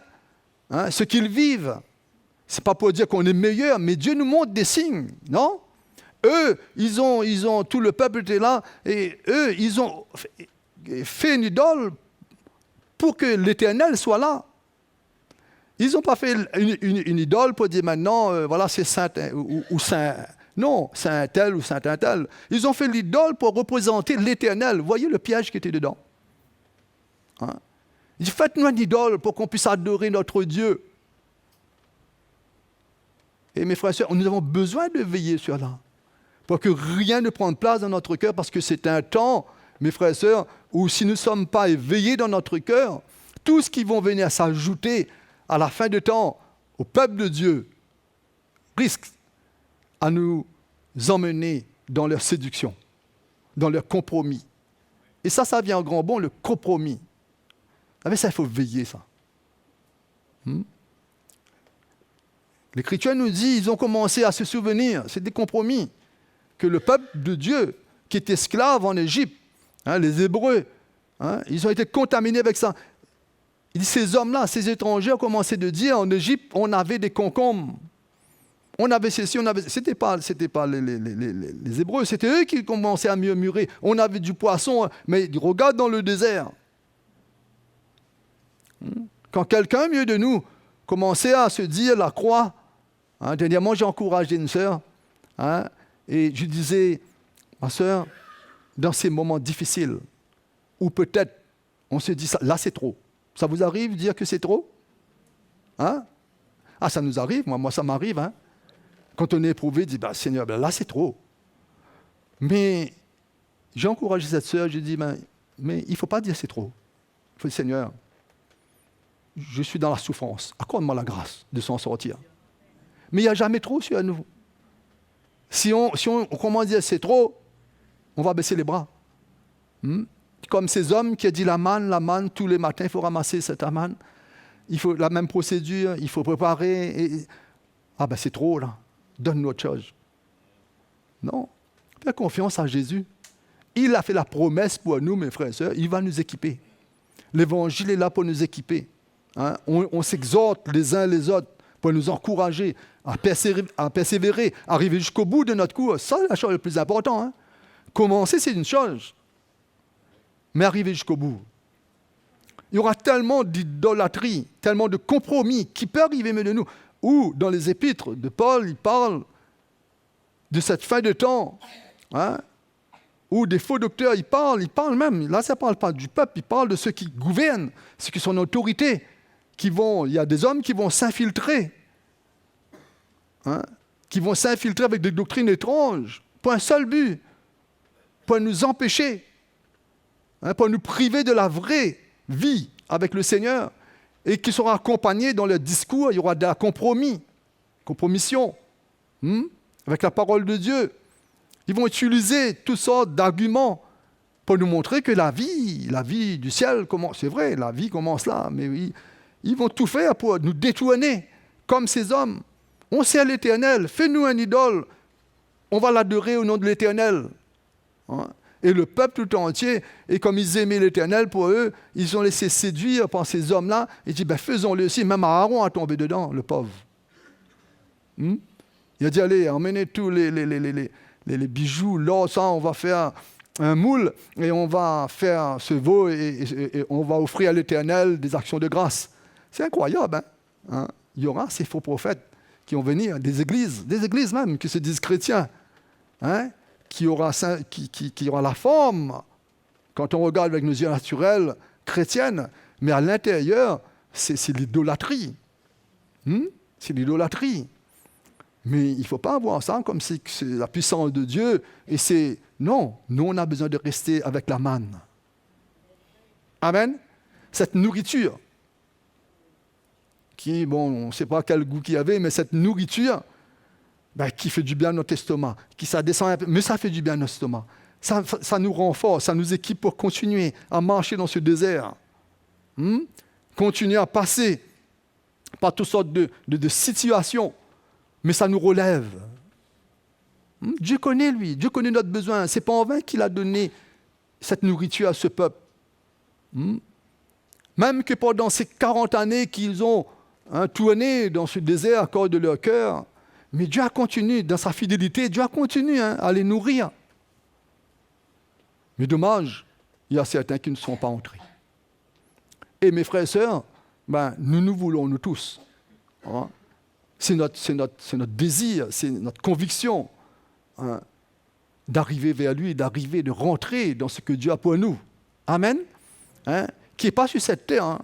hein, ce qu'ils vivent. Ce n'est pas pour dire qu'on est meilleur, mais Dieu nous montre des signes, non? Eux, ils ont, tout le peuple était là, et eux, ils ont fait une idole pour que l'Éternel soit là. Ils n'ont pas fait une idole pour dire maintenant, voilà, c'est saint ou saint. Non, saint tel ou saint tel. Ils ont fait l'idole pour représenter l'Éternel. Vous voyez le piège qui était dedans. Hein? Ils disent, faites-nous une idole pour qu'on puisse adorer notre Dieu. Et mes frères et sœurs, nous avons besoin de veiller sur cela, pour que rien ne prenne place dans notre cœur, parce que c'est un temps, mes frères et sœurs, où si nous ne sommes pas éveillés dans notre cœur, tout ce qui va venir s'ajouter à la fin de temps au peuple de Dieu risque à nous emmener dans leur séduction, dans leur compromis. Et ça vient en grand bon, le compromis. Ah mais ça, il faut veiller, ça. L'Écriture nous dit, ils ont commencé à se souvenir, c'est des compromis, que le peuple de Dieu, qui était esclave en Égypte, hein, les Hébreux, hein, ils ont été contaminés avec ça. Il dit, ces hommes-là, ces étrangers ont commencé à dire, en Égypte, on avait des concombres. On avait ceci, on avait... C'était pas les Hébreux, c'était eux qui commençaient à murmurer. On avait du poisson, mais regarde dans le désert. Quand quelqu'un, mieux de nous, commençait à se dire la croix, hein, dernièrement, j'ai encouragé une sœur, hein, et je disais, ma sœur, dans ces moments difficiles, où peut-être on se dit, ça, là c'est trop. Ça vous arrive de dire que c'est trop? Hein? Ah, ça nous arrive, moi ça m'arrive. Hein? Quand on est éprouvé, dit, bah, Seigneur, ben là c'est trop. Mais j'ai encouragé cette sœur, j'ai dit, mais il ne faut pas dire c'est trop. Il faut dire, Seigneur, je suis dans la souffrance, accorde-moi la grâce de s'en sortir. Mais il n'y a jamais trop sur nous. Si on commence à dire c'est trop, on va baisser les bras. Comme ces hommes qui ont dit la manne, tous les matins, il faut ramasser cette manne. Il faut la même procédure, il faut préparer. Ah ben c'est trop là, donne-nous autre chose. Non, fais confiance à Jésus. Il a fait la promesse pour nous, mes frères et sœurs, il va nous équiper. L'évangile est là pour nous équiper. Hein? On s'exhorte les uns les autres pour nous encourager à persévérer, à arriver jusqu'au bout de notre course. Ça, c'est la chose la plus importante. Hein? Commencer, c'est une chose. Mais arriver jusqu'au bout. Il y aura tellement d'idolâtrie, tellement de compromis qui peut arriver même de nous. Ou dans les épîtres de Paul, il parle de cette fin de temps. Hein? Ou des faux docteurs, il parle même, là ça ne parle pas du peuple, il parle de ceux qui gouvernent, ceux qui sont en autorité, il y a des hommes qui vont s'infiltrer, hein, qui vont s'infiltrer avec des doctrines étranges, pour un seul but, pour nous empêcher, hein, pour nous priver de la vraie vie avec le Seigneur, et qui sera accompagné dans leur discours, il y aura de la compromission, avec la parole de Dieu. Ils vont utiliser toutes sortes d'arguments pour nous montrer que la vie du ciel commence. C'est vrai, la vie commence là, mais oui, ils vont tout faire pour nous détourner, comme ces hommes. On sert l'Éternel, fais-nous un idole, on va l'adorer au nom de l'Éternel. Hein? Et le peuple tout entier, et comme ils aimaient l'Éternel pour eux, ils ont laissé séduire par ces hommes-là, et disent, faisons-le aussi. Même Aaron a tombé dedans, le pauvre. Il a dit, allez, emmenez tous les bijoux, l'or, ça, on va faire un moule et on va faire ce veau et on va offrir à l'Éternel des actions de grâce. C'est incroyable. Hein? Il y aura ces faux prophètes qui vont venir, des églises même, qui se disent chrétiens, hein? qui aura la forme, quand on regarde avec nos yeux naturels, chrétienne, mais à l'intérieur, c'est l'idolâtrie. C'est l'idolâtrie. Mais il ne faut pas avoir ça comme si c'est la puissance de Dieu. Non, nous on a besoin de rester avec la manne. Amen. Cette nourriture, qui, on ne sait pas quel goût qu'il y avait, mais cette nourriture, qui fait du bien à notre estomac, qui ça descend un peu, mais ça fait du bien à notre estomac. Ça nous renforce, ça nous équipe pour continuer à marcher dans ce désert. Continuer à passer par toutes sortes de situations. Mais ça nous relève. Dieu connaît, lui. Dieu connaît notre besoin. Ce n'est pas en vain qu'il a donné cette nourriture à ce peuple. Même que pendant ces 40 années qu'ils ont tourné dans ce désert à cause de leur cœur, mais Dieu a continué, dans sa fidélité, Dieu a continué à les nourrir. Mais dommage, il y a certains qui ne sont pas entrés. Et mes frères et sœurs, nous voulons, nous tous. Hein? C'est notre désir, c'est notre conviction d'arriver vers lui, de rentrer dans ce que Dieu a pour nous. Amen. Qui n'est pas sur cette terre,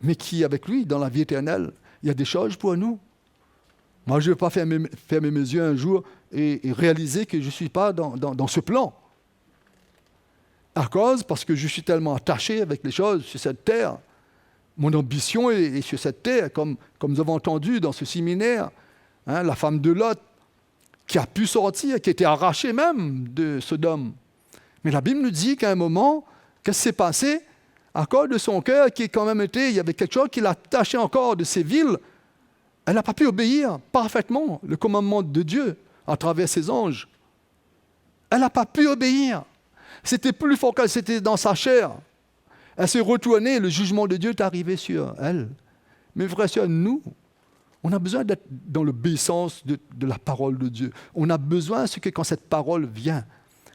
mais qui est avec lui dans la vie éternelle. Il y a des choses pour nous. Moi, je ne veux pas fermer mes yeux un jour et réaliser que je ne suis pas dans ce plan. Parce que je suis tellement attaché avec les choses sur cette terre. Mon ambition est sur cette terre, comme nous avons entendu dans ce séminaire, la femme de Lot, qui a pu sortir, qui a été arrachée même de Sodome. Mais la Bible nous dit qu'à un moment, qu'est-ce qui s'est passé? À cause de son cœur, qui quand même il y avait quelque chose qui l'attachait encore de ces villes, elle n'a pas pu obéir parfaitement le commandement de Dieu à travers ses anges. Elle n'a pas pu obéir. C'était plus fort qu'elle, c'était dans sa chair. Elle s'est retournée, le jugement de Dieu est arrivé sur elle. Mes frères et sœurs, nous, on a besoin d'être dans l'obéissance de la parole de Dieu. On a besoin, que quand cette parole vient,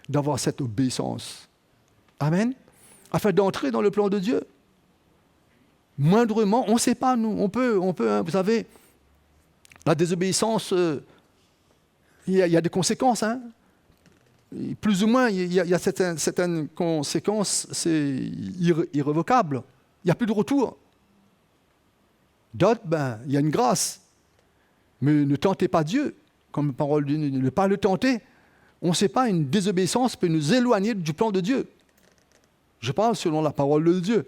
d'avoir cette obéissance. Amen. Afin d'entrer dans le plan de Dieu. Moindrement, on ne sait pas, nous. On peut vous savez, la désobéissance, il y a des conséquences. Plus ou moins, il y a certaines conséquences, c'est irrévocable. Il n'y a plus de retour. D'autres, il y a une grâce. Mais ne tentez pas Dieu, comme parole de Dieu, ne pas le tenter. On ne sait pas, une désobéissance peut nous éloigner du plan de Dieu. Je parle selon la parole de Dieu.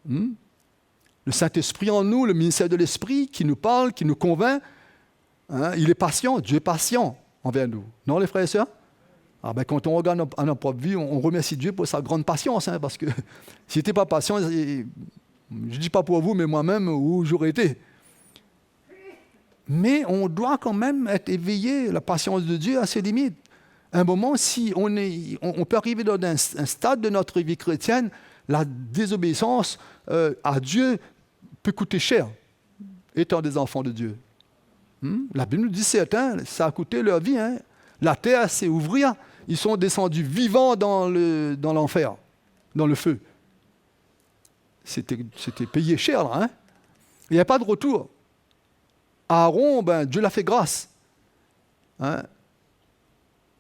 Le Saint-Esprit en nous, le ministère de l'Esprit qui nous parle, qui nous convainc, il est patient, Dieu est patient envers nous. Non, les frères et sœurs? Quand on regarde à notre propre vie, on remercie Dieu pour sa grande patience, parce que s'il n'était pas patient, je ne dis pas pour vous, mais moi-même, où j'aurais été. Mais on doit quand même être éveillé, la patience de Dieu à ses limites. À un moment, si on peut arriver dans un stade de notre vie chrétienne, la désobéissance à Dieu peut coûter cher, étant des enfants de Dieu. La Bible nous dit certains, ça a coûté leur vie. La terre s'est ouvrir, ils sont descendus vivants dans l'enfer, dans le feu. C'était payé cher, là. Il n'y a pas de retour. Aaron, Dieu l'a fait grâce.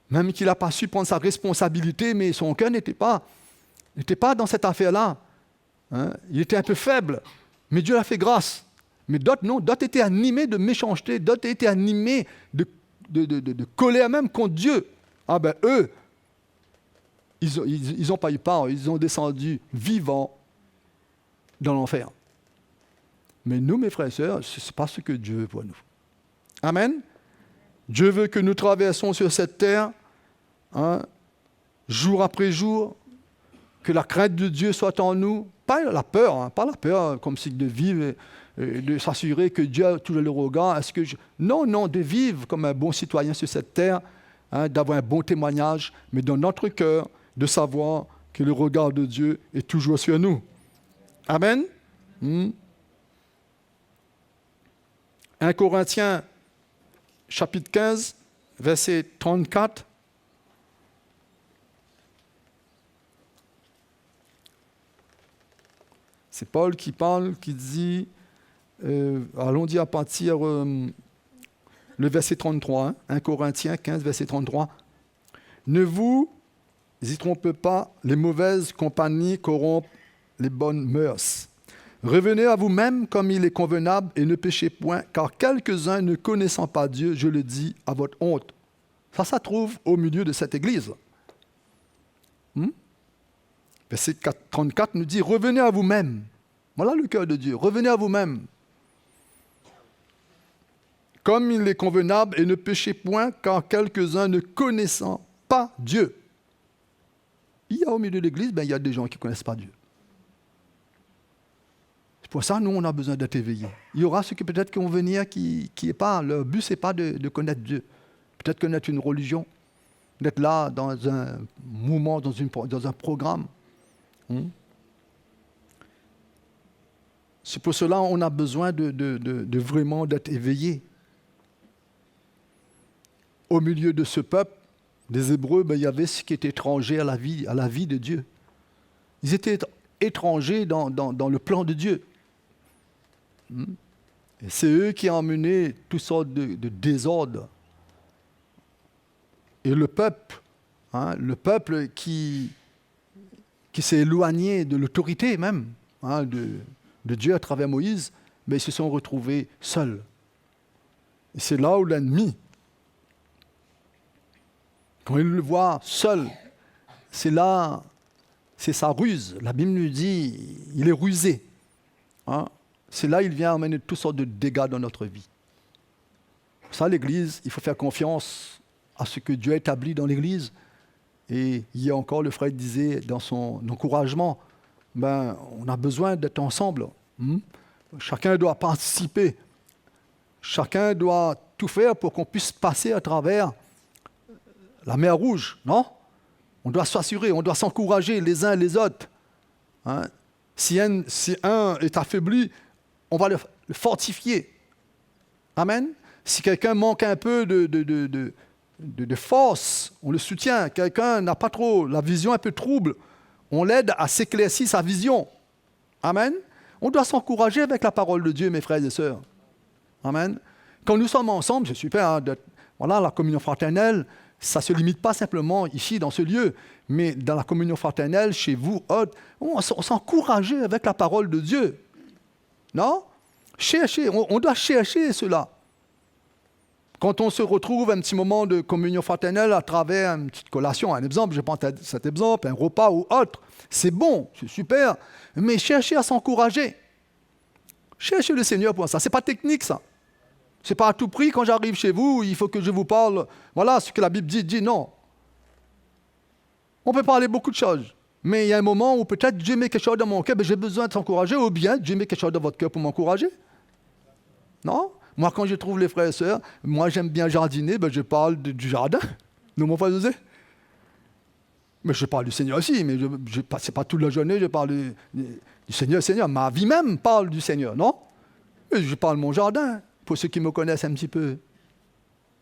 Même qu'il n'a pas su prendre sa responsabilité, mais son cœur n'était pas dans cette affaire-là. Il était un peu faible, mais Dieu l'a fait grâce. Mais d'autres, non. D'autres étaient animés de méchanceté, d'autres étaient animés de colère même contre Dieu. Eux, ils n'ont pas eu part, ils ont descendu vivants dans l'enfer. Mais nous, mes frères et sœurs, ce n'est pas ce que Dieu veut pour nous. Amen. Dieu veut que nous traversons sur cette terre, jour après jour, que la crainte de Dieu soit en nous, pas la peur, comme si de vivre et de s'assurer que Dieu a toujours le regard. Non, de vivre comme un bon citoyen sur cette terre, d'avoir un bon témoignage, mais dans notre cœur, de savoir que le regard de Dieu est toujours sur nous. Amen. 1 Corinthiens, chapitre 15, verset 34. C'est Paul qui parle, qui dit, allons dire à partir le verset 33, 1 Corinthiens 15, verset 33. Ne vous y trompez pas, les mauvaises compagnies corrompent les bonnes mœurs. Revenez à vous-même comme il est convenable et ne péchez point, car quelques-uns ne connaissant pas Dieu, je le dis à votre honte. Ça trouve au milieu de cette église. Verset 34 nous dit, revenez à vous-même. Voilà le cœur de Dieu, revenez à vous-même. Comme il est convenable et ne péchez point, car quelques-uns ne connaissant pas Dieu. Il y a au milieu de l'église, il y a des gens qui ne connaissent pas Dieu. C'est pour ça, nous, on a besoin d'être éveillés. Il y aura ceux qui peut-être qui vont venir, qui est pas, leur but, ce n'est pas de connaître Dieu. Peut-être connaître une religion. d'être là dans un mouvement, dans un programme. C'est pour cela qu'on a besoin de vraiment d'être éveillé. Au milieu de ce peuple, des Hébreux, il y avait ce qui était étranger à la vie de Dieu. Ils étaient étrangers dans le plan de Dieu. Et c'est eux qui ont emmené toutes sortes de désordres. Et le peuple qui s'est éloigné de l'autorité même de Dieu à travers Moïse, ils se sont retrouvés seuls. Et c'est là où l'ennemi, quand il le voit seul, c'est sa ruse. La Bible nous dit, il est rusé. C'est là qu'il vient amener toutes sortes de dégâts dans notre vie. Pour ça, l'Église, il faut faire confiance à ce que Dieu a établi dans l'Église. Et hier encore, le frère disait dans son encouragement, on a besoin d'être ensemble. Chacun doit participer. Chacun doit tout faire pour qu'on puisse passer à travers la mer Rouge, non? On doit s'assurer, on doit s'encourager les uns et les autres. Si un est affaibli, on va le fortifier. Amen. Si quelqu'un manque un peu de force, on le soutient. Quelqu'un n'a pas trop, la vision un peu trouble, on l'aide à s'éclaircir sa vision. Amen. On doit s'encourager avec la parole de Dieu, mes frères et sœurs. Amen. Quand nous sommes ensemble, c'est super. La communion fraternelle, ça ne se limite pas simplement ici, dans ce lieu, mais dans la communion fraternelle, chez vous, on s'encourage avec la parole de Dieu. Non? Cherchez, on doit chercher cela. Quand on se retrouve un petit moment de communion fraternelle à travers une petite collation, un exemple, je prends cet exemple, un repas ou autre, c'est bon, c'est super, mais cherchez à s'encourager. Cherchez le Seigneur pour ça. Ce n'est pas technique, ça. Ce n'est pas à tout prix, quand j'arrive chez vous, il faut que je vous parle, voilà ce que la Bible dit, non. On peut parler beaucoup de choses, mais il y a un moment où peut-être Dieu met quelque chose dans mon cœur, j'ai besoin de s'encourager, ou bien Dieu met quelque chose dans votre cœur pour m'encourager. Non? Moi, quand je trouve les frères et sœurs, moi j'aime bien jardiner, je parle du jardin. Nous, mon frère José. Mais je parle du Seigneur aussi, mais c'est pas toute la journée, je parle du Seigneur. Ma vie même parle du Seigneur, non? Et je parle de mon jardin, pour ceux qui me connaissent un petit peu.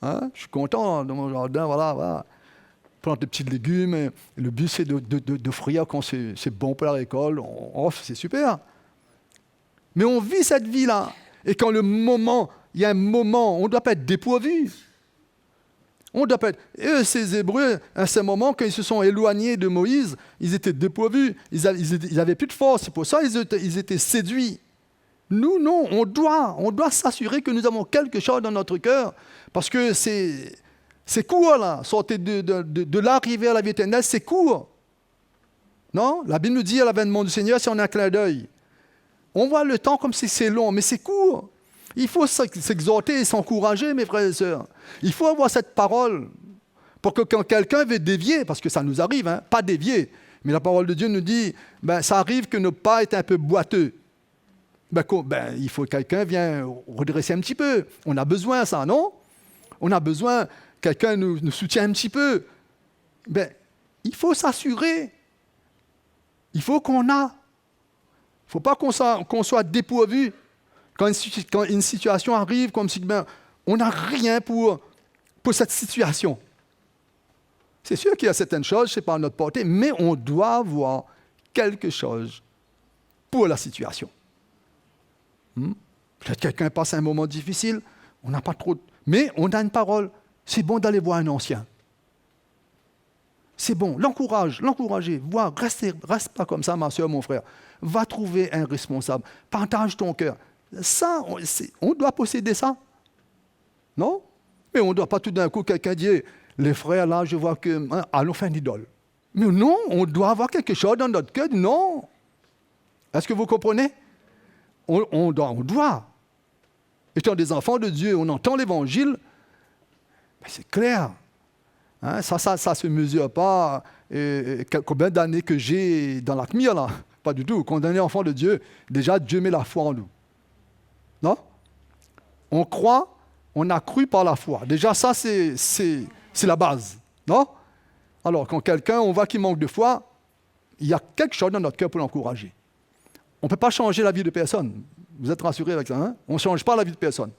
Je suis content dans mon jardin, voilà. Plante des petits légumes, et le but c'est d'offrir quand c'est bon pour la récolte, on offre, c'est super. Mais on vit cette vie-là, et quand il y a un moment, on ne doit pas être dépourvu. On ne doit pas être... Et ces Hébreux, à ce moment, quand ils se sont éloignés de Moïse, ils étaient dépourvus, ils n'avaient plus de force, c'est pour ça qu'ils étaient séduits. Nous, non, on doit s'assurer que nous avons quelque chose dans notre cœur, parce que c'est court, là, sortir de l'arrivée à la vie éternelle, c'est court. Non? La Bible nous dit à l'avènement du Seigneur, si on a un clin d'œil. On voit le temps comme si c'est long, mais c'est court. Il faut s'exhorter et s'encourager, mes frères et sœurs. Il faut avoir cette parole pour que quand quelqu'un veut dévier, parce que ça nous arrive, pas dévier, mais la parole de Dieu nous dit, ça arrive que nos pas est un peu boiteux. Il faut que quelqu'un vienne redresser un petit peu. On a besoin de ça, non? On a besoin que quelqu'un nous soutienne un petit peu. Il faut s'assurer. Il faut qu'on a. Il ne faut pas qu'on soit dépourvu. Quand une situation arrive, comme si on n'a rien pour cette situation. C'est sûr qu'il y a certaines choses, ce n'est pas à notre portée, mais on doit avoir quelque chose pour la situation. Peut-être quelqu'un passe un moment difficile, on n'a pas trop... Mais on a une parole. C'est bon d'aller voir un ancien. C'est bon, l'encourager, reste pas comme ça, ma soeur, mon frère. Va trouver un responsable, partage ton cœur. Ça, on doit posséder ça. Non? Mais on ne doit pas tout d'un coup quelqu'un dire, les frères là, je vois que, allons faire une idole. Mais non, on doit avoir quelque chose dans notre cœur. Non. Est-ce que vous comprenez? On doit. Étant des enfants de Dieu, on entend l'évangile, c'est clair. Ça ne se mesure pas combien d'années que j'ai dans la CMIR, là. Pas du tout. Quand on est enfant de Dieu, déjà Dieu met la foi en nous. Non? On croit, on a cru par la foi. Déjà ça, c'est la base. Non? Alors, quand quelqu'un, on voit qu'il manque de foi, il y a quelque chose dans notre cœur pour l'encourager. On ne peut pas changer la vie de personne. Vous êtes rassurés avec ça, hein? On ne change pas la vie de personne.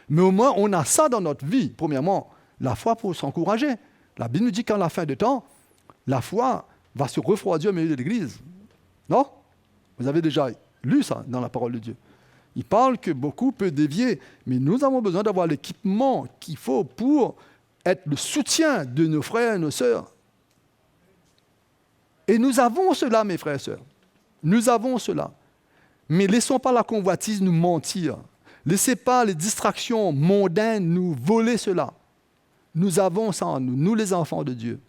Mais au moins, on a ça dans notre vie. Premièrement, la foi pour s'encourager. La Bible nous dit qu'à la fin des temps, la foi va se refroidir au milieu de l'Église. Non? Vous avez déjà lu ça dans la parole de Dieu. Il parle que beaucoup peuvent dévier, mais nous avons besoin d'avoir l'équipement qu'il faut pour être le soutien de nos frères et nos sœurs. Et nous avons cela, mes frères et sœurs. Nous avons cela. Mais laissons pas la convoitise nous mentir. Laissez pas les distractions mondaines nous voler cela. Nous avons ça en nous, nous les enfants de Dieu.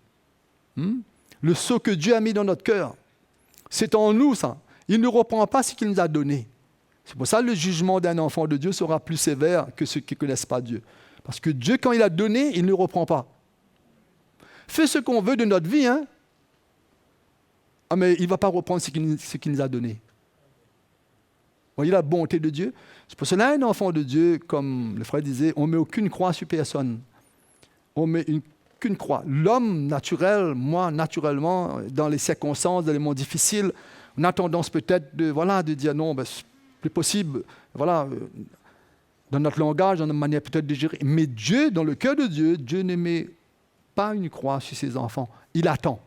Le sceau que Dieu a mis dans notre cœur, c'est en nous ça. Il ne reprend pas ce qu'il nous a donné. C'est pour ça que le jugement d'un enfant de Dieu sera plus sévère que ceux qui ne connaissent pas Dieu. Parce que Dieu, quand il a donné, il ne reprend pas. Fait ce qu'on veut de notre vie, hein? Ah, mais il ne va pas reprendre ce qu'il nous a donné. Vous voyez la bonté de Dieu? C'est pour cela un enfant de Dieu, comme le frère disait, on ne met aucune croix sur personne. On ne met qu'une croix. L'homme naturel, moi, naturellement, dans les circonstances, dans les moments difficiles, on a tendance peut-être de dire non, c'est plus possible. Voilà, dans notre langage, dans notre manière peut-être de gérer. Mais Dieu, dans le cœur de Dieu, Dieu ne met pas une croix sur ses enfants. Il attend.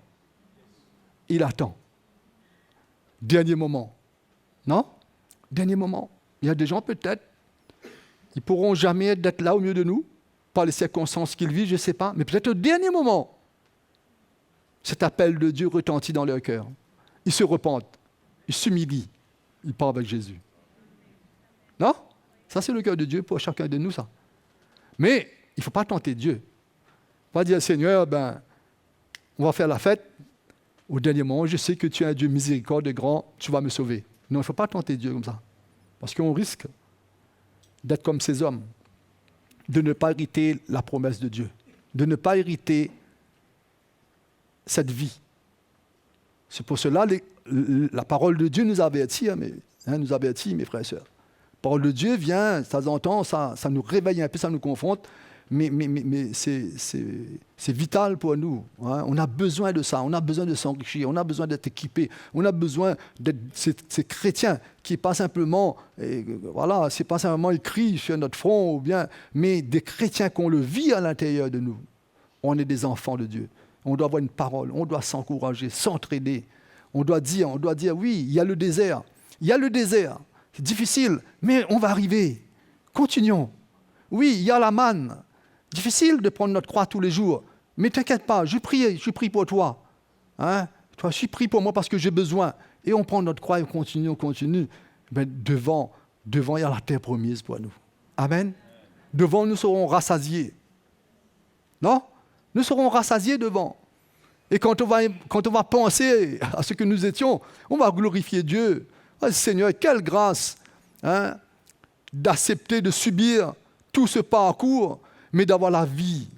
Il attend. Dernier moment. Non? Dernier moment. Il y a des gens peut-être, ils ne pourront jamais être là au milieu de nous, par les circonstances qu'ils vivent, je ne sais pas, mais peut-être au dernier moment, cet appel de Dieu retentit dans leur cœur. Ils se repentent, ils s'humilient, ils partent avec Jésus. Non? Ça, c'est le cœur de Dieu pour chacun de nous, ça. Mais il ne faut pas tenter Dieu. Il ne faut pas dire, Seigneur, on va faire la fête. Au dernier moment, je sais que tu es un Dieu miséricordieux grand, tu vas me sauver. Non, il ne faut pas tenter Dieu comme ça. Parce qu'on risque d'être comme ces hommes, de ne pas hériter la promesse de Dieu, de ne pas hériter cette vie. C'est pour cela que la parole de Dieu nous avertit, nous avertit, mes frères et sœurs. La parole de Dieu vient, de temps en temps, ça nous réveille un peu, ça nous confronte, mais c'est vital pour nous. Hein. On a besoin de ça, on a besoin de s'enrichir, on a besoin d'être équipés, on a besoin d'être ces chrétiens qui pas simplement, c'est pas simplement écrit sur notre front, ou bien, mais des chrétiens qu'on le vit à l'intérieur de nous. On est des enfants de Dieu. On doit avoir une parole, on doit s'encourager, s'entraider. On doit dire, oui, il y a le désert. Il y a le désert. C'est difficile, mais on va arriver. Continuons. Oui, il y a la manne. Difficile de prendre notre croix tous les jours. Mais t'inquiète pas, je prie pour toi. Hein? Toi, je prie pour moi parce que j'ai besoin. Et on prend notre croix et on continue. Devant, il y a la terre promise pour nous. Amen. Devant, nous serons rassasiés. Non? Nous serons rassasiés devant. Et quand on va penser à ce que nous étions, on va glorifier Dieu. Oh, Seigneur, quelle grâce d'accepter de subir tout ce parcours, mais d'avoir la vie.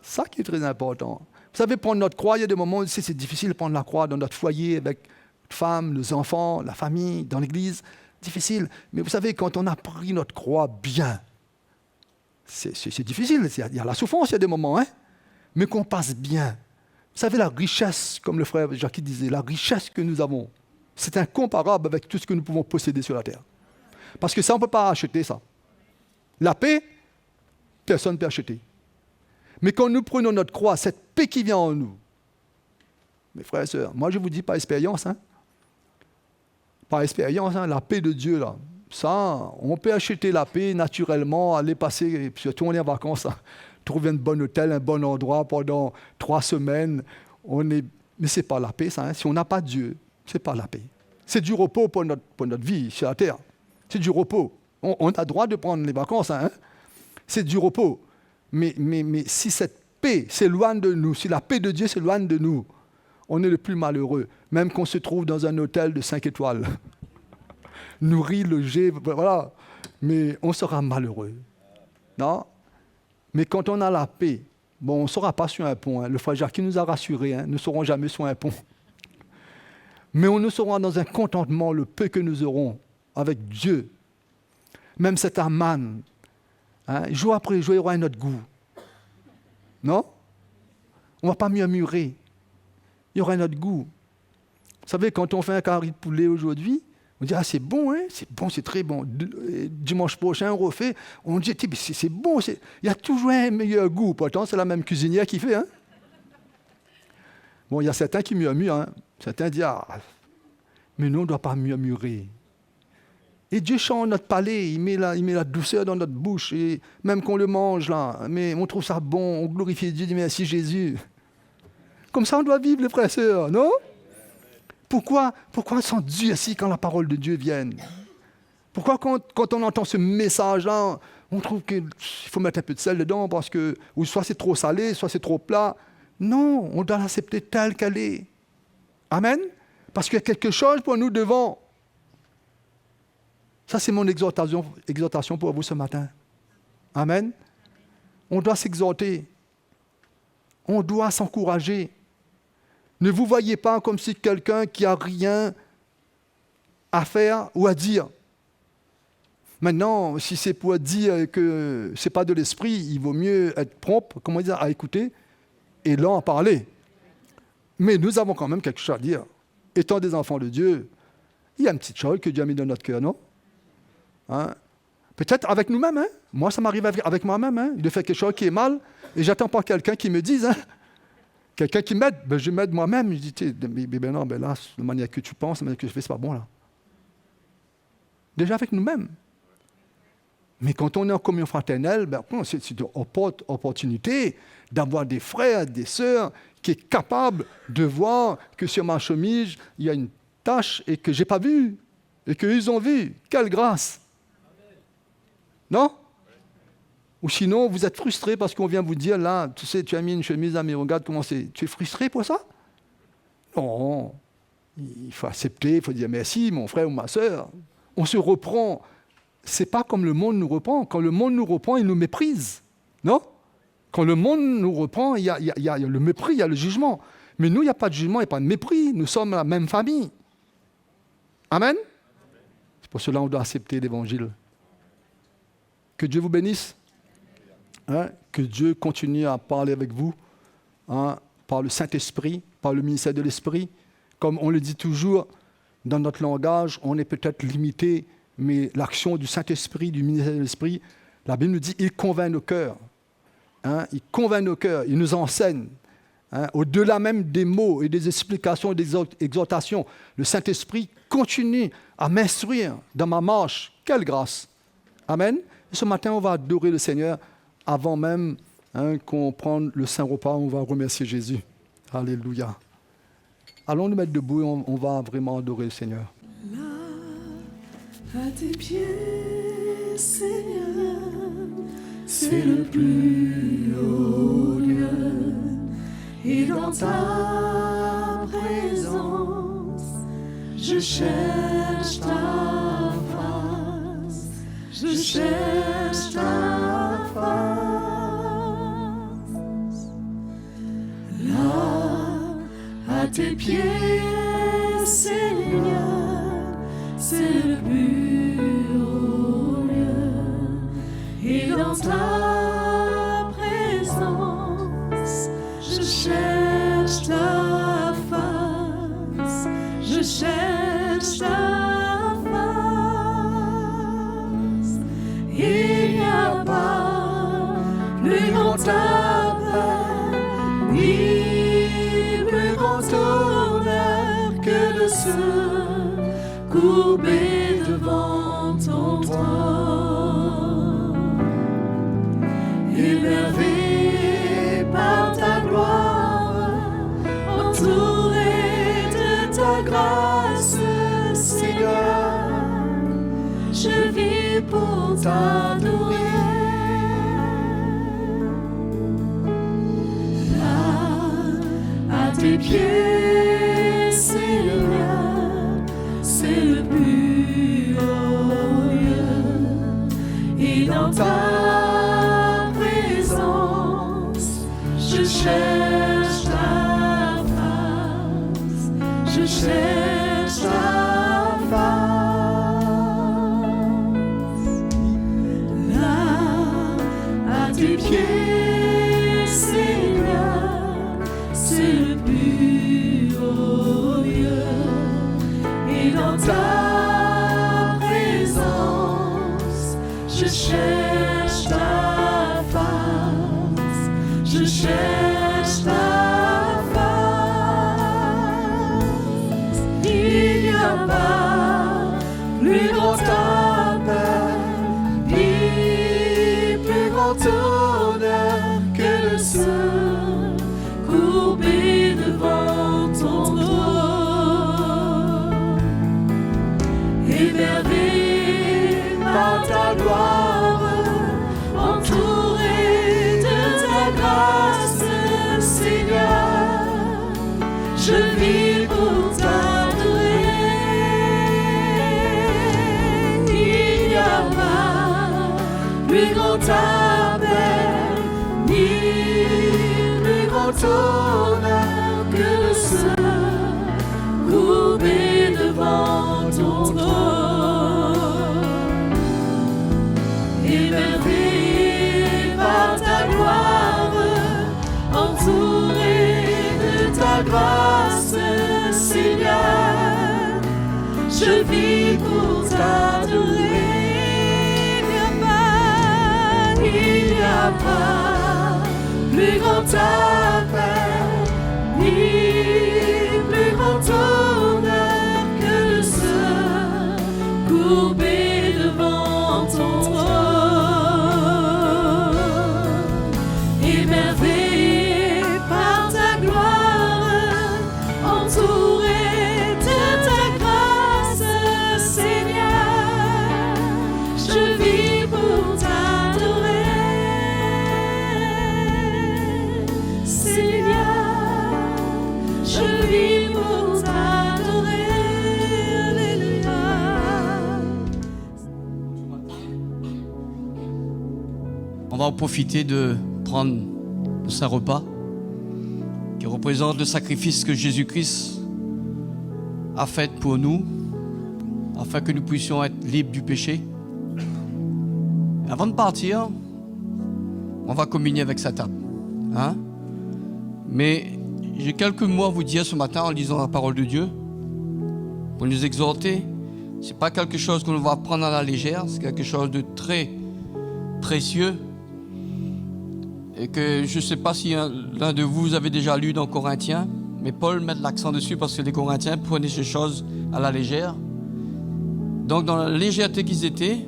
Ça qui est très important. Vous savez, prendre notre croix, il y a des moments où c'est difficile de prendre la croix dans notre foyer, avec notre femme, nos enfants, la famille, dans l'église. Difficile. Mais vous savez, quand on a pris notre croix bien, c'est difficile. Il y a la souffrance, il y a des moments, hein? Mais qu'on passe bien. Vous savez, la richesse, comme le frère Jacques disait, la richesse que nous avons, c'est incomparable avec tout ce que nous pouvons posséder sur la terre. Parce que ça, on ne peut pas acheter ça. La paix, personne ne peut acheter. Mais quand nous prenons notre croix, cette paix qui vient en nous, mes frères et sœurs, moi je vous dis par expérience, la paix de Dieu, là, ça, on peut acheter la paix naturellement, aller passer, surtout on est en vacances, trouver un bon hôtel, un bon endroit pendant 3 semaines. Mais ce n'est pas la paix, ça. Si on n'a pas Dieu, ce n'est pas la paix. C'est du repos pour notre vie sur la terre. C'est du repos. On a le droit de prendre les vacances, c'est du repos. Mais si cette paix s'éloigne de nous, si la paix de Dieu s'éloigne de nous, on est le plus malheureux, même qu'on se trouve dans un hôtel de 5 étoiles. Nourri, logé, voilà. Mais on sera malheureux. Non? Mais quand on a la paix, on ne sera pas sur un pont. Le frère Jacques nous a rassurés, nous ne serons jamais sur un pont. Mais on nous sera dans un contentement, le peu que nous aurons avec Dieu. Même cet aman, jour après jour, il y aura un autre goût. Non? On ne va pas murmurer. il y aura notre goût. Vous savez, quand on fait un curry de poulet aujourd'hui, on dit, ah, c'est bon, hein? C'est bon, c'est très bon. Dimanche prochain, on refait. On dit, c'est bon, il y a toujours un meilleur goût. Pourtant, c'est la même cuisinière qui fait. Hein? Bon, il y a certains qui murmurent. Hein? Certains disent, ah, mais nous, on ne doit pas murmurer. Et Dieu change notre palais, il met la douceur dans notre bouche. Et même qu'on le mange, là, mais on trouve ça bon, on glorifie Dieu, dit merci Jésus. Comme ça, on doit vivre, les frères et sœurs, non? Pourquoi on s'endurcit quand la parole de Dieu vient? Pourquoi quand on entend ce message-là, on trouve qu'il faut mettre un peu de sel dedans parce que ou soit c'est trop salé, soit c'est trop plat? Non, on doit l'accepter telle qu'elle est. Amen? Parce qu'il y a quelque chose pour nous devant. Ça, c'est mon exhortation pour vous ce matin. Amen? On doit s'exhorter. On doit s'encourager. Ne vous voyez pas comme si quelqu'un qui n'a rien à faire ou à dire. Maintenant, si c'est pour dire que ce n'est pas de l'esprit, il vaut mieux être prompt, comment dire, à écouter et lent à parler. Mais nous avons quand même quelque chose à dire. Étant des enfants de Dieu, il y a une petite chose que Dieu a mis dans notre cœur, non? Hein? Peut-être avec nous-mêmes. Hein? Moi, ça m'arrive avec moi-même. Hein? De faire quelque chose qui est mal et j'attends pas quelqu'un qui me dise. Hein? Quelqu'un qui m'aide, je m'aide moi-même. Je dis, non, là, la manière que tu penses, la manière que je fais, c'est pas bon là. Déjà avec nous-mêmes. Mais quand on est en communion fraternelle, c'est une opportunité d'avoir des frères, des sœurs qui sont capables de voir que sur ma chemise, il y a une tache et que je n'ai pas vu. Et qu'ils ont vu. Quelle grâce! Non? Ou sinon, vous êtes frustré parce qu'on vient vous dire, là, tu sais, tu as mis une chemise à mes regarde comment c'est. Tu es frustré pour ça? Non. Il faut accepter, il faut dire merci, mon frère ou ma sœur. On se reprend. Ce n'est pas comme le monde nous reprend. Quand le monde nous reprend, il nous méprise. Non? Quand le monde nous reprend, il y a le mépris, il y a le jugement. Mais nous, il n'y a pas de jugement, il n'y a pas de mépris. Nous sommes la même famille. Amen? C'est pour cela qu'on doit accepter l'Évangile. Que Dieu vous bénisse. Hein? Que Dieu continue à parler avec vous, hein? Par le Saint-Esprit, par le ministère de l'Esprit. Comme on le dit toujours, dans notre langage, on est peut-être limité, mais l'action du Saint-Esprit, du ministère de l'Esprit, la Bible nous dit, il convainc nos cœurs. Hein? Il convainc nos cœurs, il nous enseigne. Hein? Au-delà même des mots et des explications et des exhortations, le Saint-Esprit continue à m'instruire dans ma marche. Quelle grâce! Amen. Et ce matin, on va adorer le Seigneur avant même qu'on prenne le Saint-Repas. On va remercier Jésus. Alléluia. Allons nous mettre debout et on va vraiment adorer le Seigneur. Là, à tes pieds, Seigneur, c'est le plus haut lieu. Et dans ta présence, je cherche ta face, je cherche ta face. Là, à tes pieds, Seigneur, c'est le plus haut lieu. Et dans ta présence, je cherche ta face, je cherche ta face. Il n'y a pas plus grand appel, ni plus grand honneur que de se courber devant ton trône. Élevé par ta gloire, entouré de ta grâce, Seigneur, je vis pour t'adorer. Là, à tes pieds, Seigneur, c'est le plus haut lieu. Et dans ta présence, je cherche ta face, je cherche ta face. Là, à tes pieds, Seigneur, c'est le plus grand appel, ni plus grand honneur que de se courber devant ton trône, émerveillé par ta gloire, entouré de ta grâce, Seigneur, je vis pour t'adorer. Il n'y a pas plus grand appel, ni plus grand honneur que de se courber devant ton trône, émerveillé par ta gloire, entouré de ta grâce, Seigneur, je vis pour t'adorer. Il n'y a pas plus grand appel, ni plus grand honneur que de se courber devant ton trône, émerveillé par ta gloire, entouré de ta grâce, Seigneur, je vis pour t'adorer. Seigneur, je vis pour t'adorer. Alléluia. On va en profiter de prendre le Saint-Repas qui représente le sacrifice que Jésus-Christ a fait pour nous afin que nous puissions être libres du péché. Et avant de partir, on va communier avec sa table. Hein? Mais j'ai quelques mots à vous dire ce matin en lisant la parole de Dieu pour nous exhorter. Ce n'est pas quelque chose qu'on va prendre à la légère, c'est quelque chose de très précieux. Et que je ne sais pas si l'un de vous avez déjà lu dans Corinthiens, mais Paul met l'accent dessus parce que les Corinthiens prenaient ces choses à la légère. Donc dans la légèreté qu'ils étaient,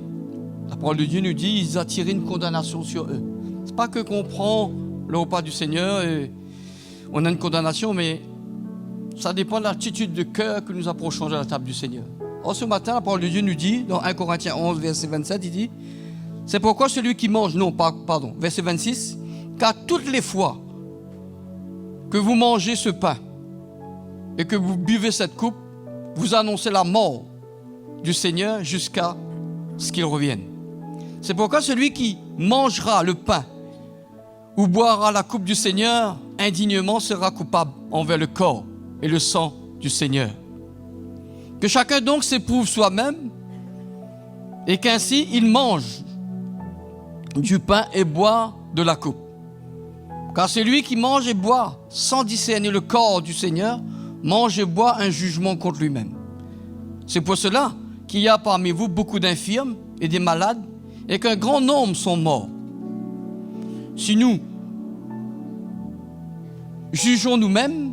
la parole de Dieu nous dit ils attiraient une condamnation sur eux. Ce n'est pas que qu'on prend le repas du Seigneur et on a une condamnation, mais ça dépend de l'attitude de cœur que nous approchons de la table du Seigneur. Or ce matin, la parole de Dieu nous dit, dans 1 Corinthiens 11, verset 27, il dit « C'est pourquoi celui qui mange... » Non, pardon, verset 26. « Car toutes les fois que vous mangez ce pain et que vous buvez cette coupe, vous annoncez la mort du Seigneur jusqu'à ce qu'il revienne. C'est pourquoi celui qui mangera le pain ou boira la coupe du Seigneur indignement sera coupable envers le corps et le sang du Seigneur. Que chacun donc s'éprouve soi-même et qu'ainsi il mange du pain et boit de la coupe. Car celui qui mange et boit sans discerner le corps du Seigneur mange et boit un jugement contre lui-même. C'est pour cela qu'il y a parmi vous beaucoup d'infirmes et des malades et qu'un grand nombre sont morts. Si nous jugeons nous-mêmes,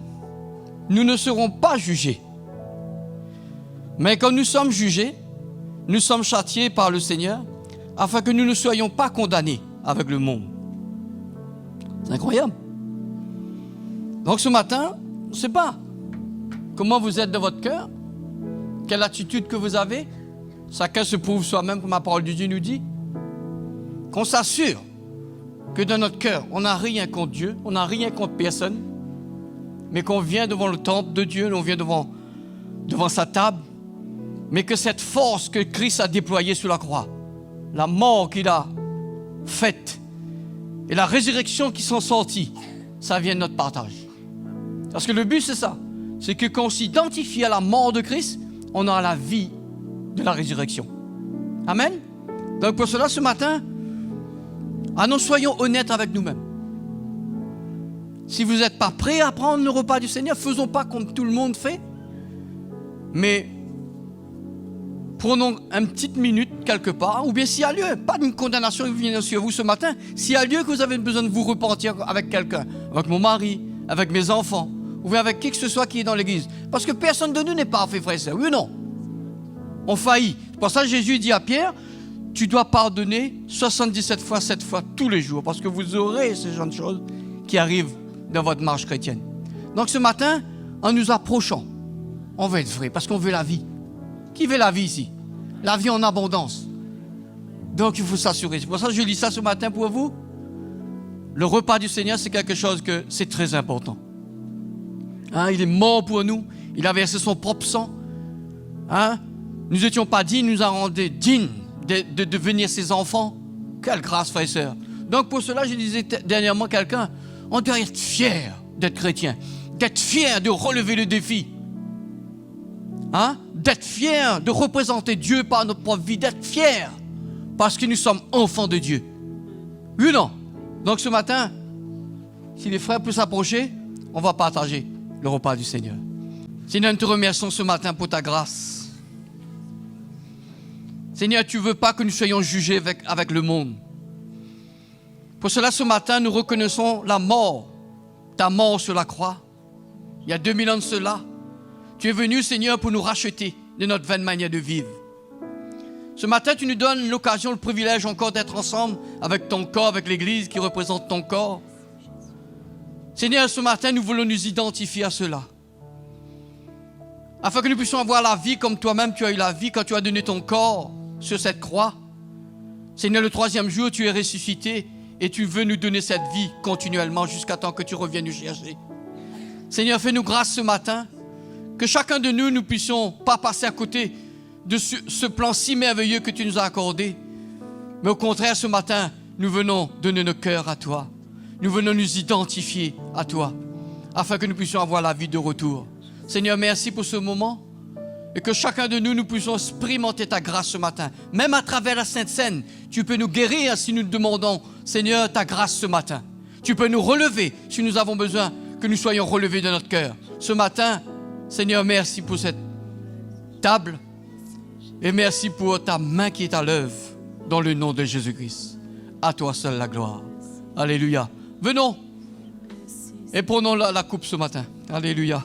nous ne serons pas jugés. Mais quand nous sommes jugés, nous sommes châtiés par le Seigneur afin que nous ne soyons pas condamnés avec le monde. C'est incroyable. Donc ce matin, je ne sais pas comment vous êtes de votre cœur, quelle attitude que vous avez. Chacun se prouve soi-même, comme la parole de Dieu nous dit. Qu'on s'assure que dans notre cœur, on n'a rien contre Dieu, on n'a rien contre personne, mais qu'on vient devant le temple de Dieu, on vient devant sa table, mais que cette force que Christ a déployée sur la croix, la mort qu'il a faite et la résurrection qui sont sorties, ça vient de notre partage. Parce que le but, c'est ça. C'est que quand on s'identifie à la mort de Christ, on a la vie de la résurrection. Amen. Donc pour cela, ce matin, nous soyons honnêtes avec nous-mêmes. Si vous n'êtes pas prêts à prendre le repas du Seigneur, faisons pas comme tout le monde fait. Mais prenons une petite minute quelque part, ou bien s'il y a lieu, pas d'une condamnation qui vient sur vous ce matin, s'il y a lieu que vous avez besoin de vous repentir avec quelqu'un, avec mon mari, avec mes enfants, ou bien avec qui que ce soit qui est dans l'église. Parce que personne de nous n'est parfait, frère et sœur, oui ou non? ont failli. C'est pour ça que Jésus dit à Pierre, tu dois pardonner 77 fois, 7 fois tous les jours, parce que vous aurez ce genre de choses qui arrivent dans votre marche chrétienne. Donc ce matin, en nous approchant, on veut être vrai, parce qu'on veut la vie. Qui veut la vie ici? La vie en abondance. Donc il faut s'assurer. C'est pour ça que je lis ça ce matin pour vous. Le repas du Seigneur, c'est quelque chose que c'est très important. Hein, il est mort pour nous. Il a versé son propre sang. Hein? Nous n'étions pas dignes, il nous a rendus dignes de devenir ses enfants. Quelle grâce, frères et sœurs. Donc pour cela, je disais dernièrement à quelqu'un, on doit être fier d'être chrétien, d'être fier de relever le défi. Hein? D'être fier de représenter Dieu par notre propre vie, d'être fier parce que nous sommes enfants de Dieu. Oui ou non? Donc ce matin, si les frères peuvent s'approcher, on va partager le repas du Seigneur. Seigneur, nous te remercions ce matin pour ta grâce. Seigneur, tu ne veux pas que nous soyons jugés avec le monde. Pour cela, ce matin, nous reconnaissons la mort, ta mort sur la croix. Il y a 2000 ans de cela, tu es venu, Seigneur, pour nous racheter de notre vaine manière de vivre. Ce matin, tu nous donnes l'occasion, le privilège encore d'être ensemble avec ton corps, avec l'Église qui représente ton corps. Seigneur, ce matin, nous voulons nous identifier à cela. Afin que nous puissions avoir la vie comme toi-même tu as eu la vie quand tu as donné ton corps sur cette croix. Seigneur, le 3e jour, tu es ressuscité et tu veux nous donner cette vie continuellement jusqu'à temps que tu reviennes nous chercher. Seigneur, fais-nous grâce ce matin, que chacun de nous puissions pas passer à côté de ce plan si merveilleux que tu nous as accordé. Mais au contraire, ce matin, nous venons donner nos cœurs à toi. Nous venons nous identifier à toi, afin que nous puissions avoir la vie de retour. Seigneur, merci pour ce moment et que chacun de nous puissions expérimenter ta grâce ce matin. Même à travers la Sainte Seine, tu peux nous guérir si nous demandons, Seigneur, ta grâce ce matin. Tu peux nous relever si nous avons besoin que nous soyons relevés de notre cœur. Ce matin, Seigneur, merci pour cette table et merci pour ta main qui est à l'œuvre dans le nom de Jésus-Christ. À toi seul la gloire. Alléluia. Venons et prenons la coupe ce matin. Alléluia.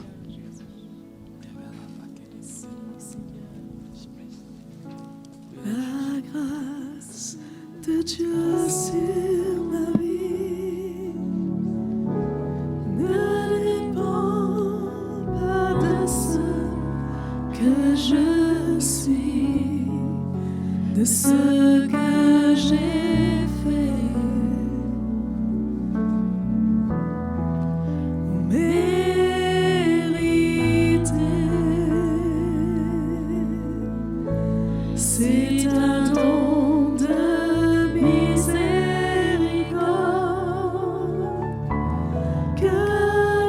La grâce de Dieu sur ma vie ne dépend pas de ce que je suis, de ce que j'ai fait. C'est un don de miséricorde que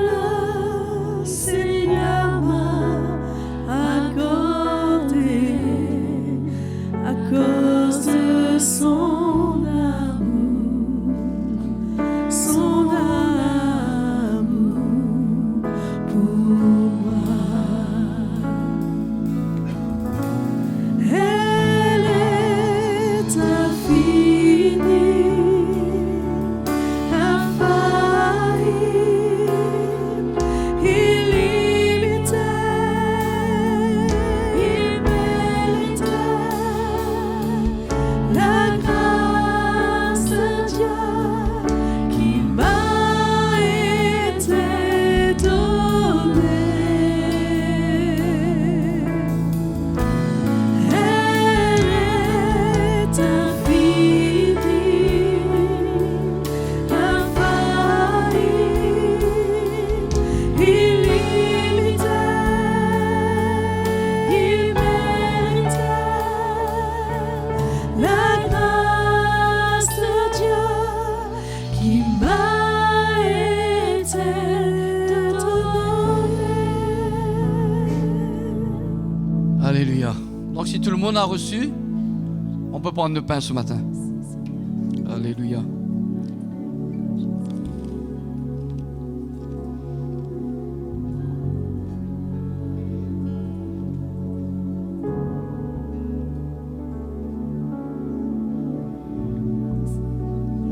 le Seigneur m'a accordé à cause de son amour pour moi. Alléluia. Donc si tout le monde a reçu, on peut prendre le pain ce matin. Alléluia.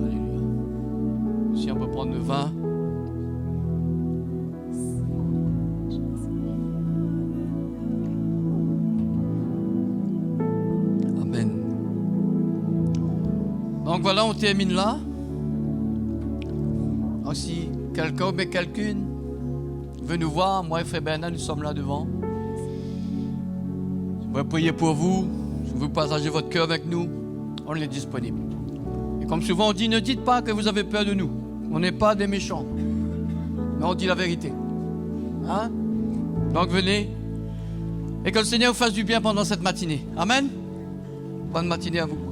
Alléluia. Si on peut prendre le vin. Donc voilà, on termine là. Donc si quelqu'un ou quelqu'une veut nous voir, moi et Frère Bernard, nous sommes là devant. Je vais prier pour vous. Si vous partagez votre cœur avec nous, on est disponible. Et comme souvent on dit, ne dites pas que vous avez peur de nous. On n'est pas des méchants. Mais on dit la vérité. Hein? Donc venez. Et que le Seigneur vous fasse du bien pendant cette matinée. Amen. Bonne matinée à vous.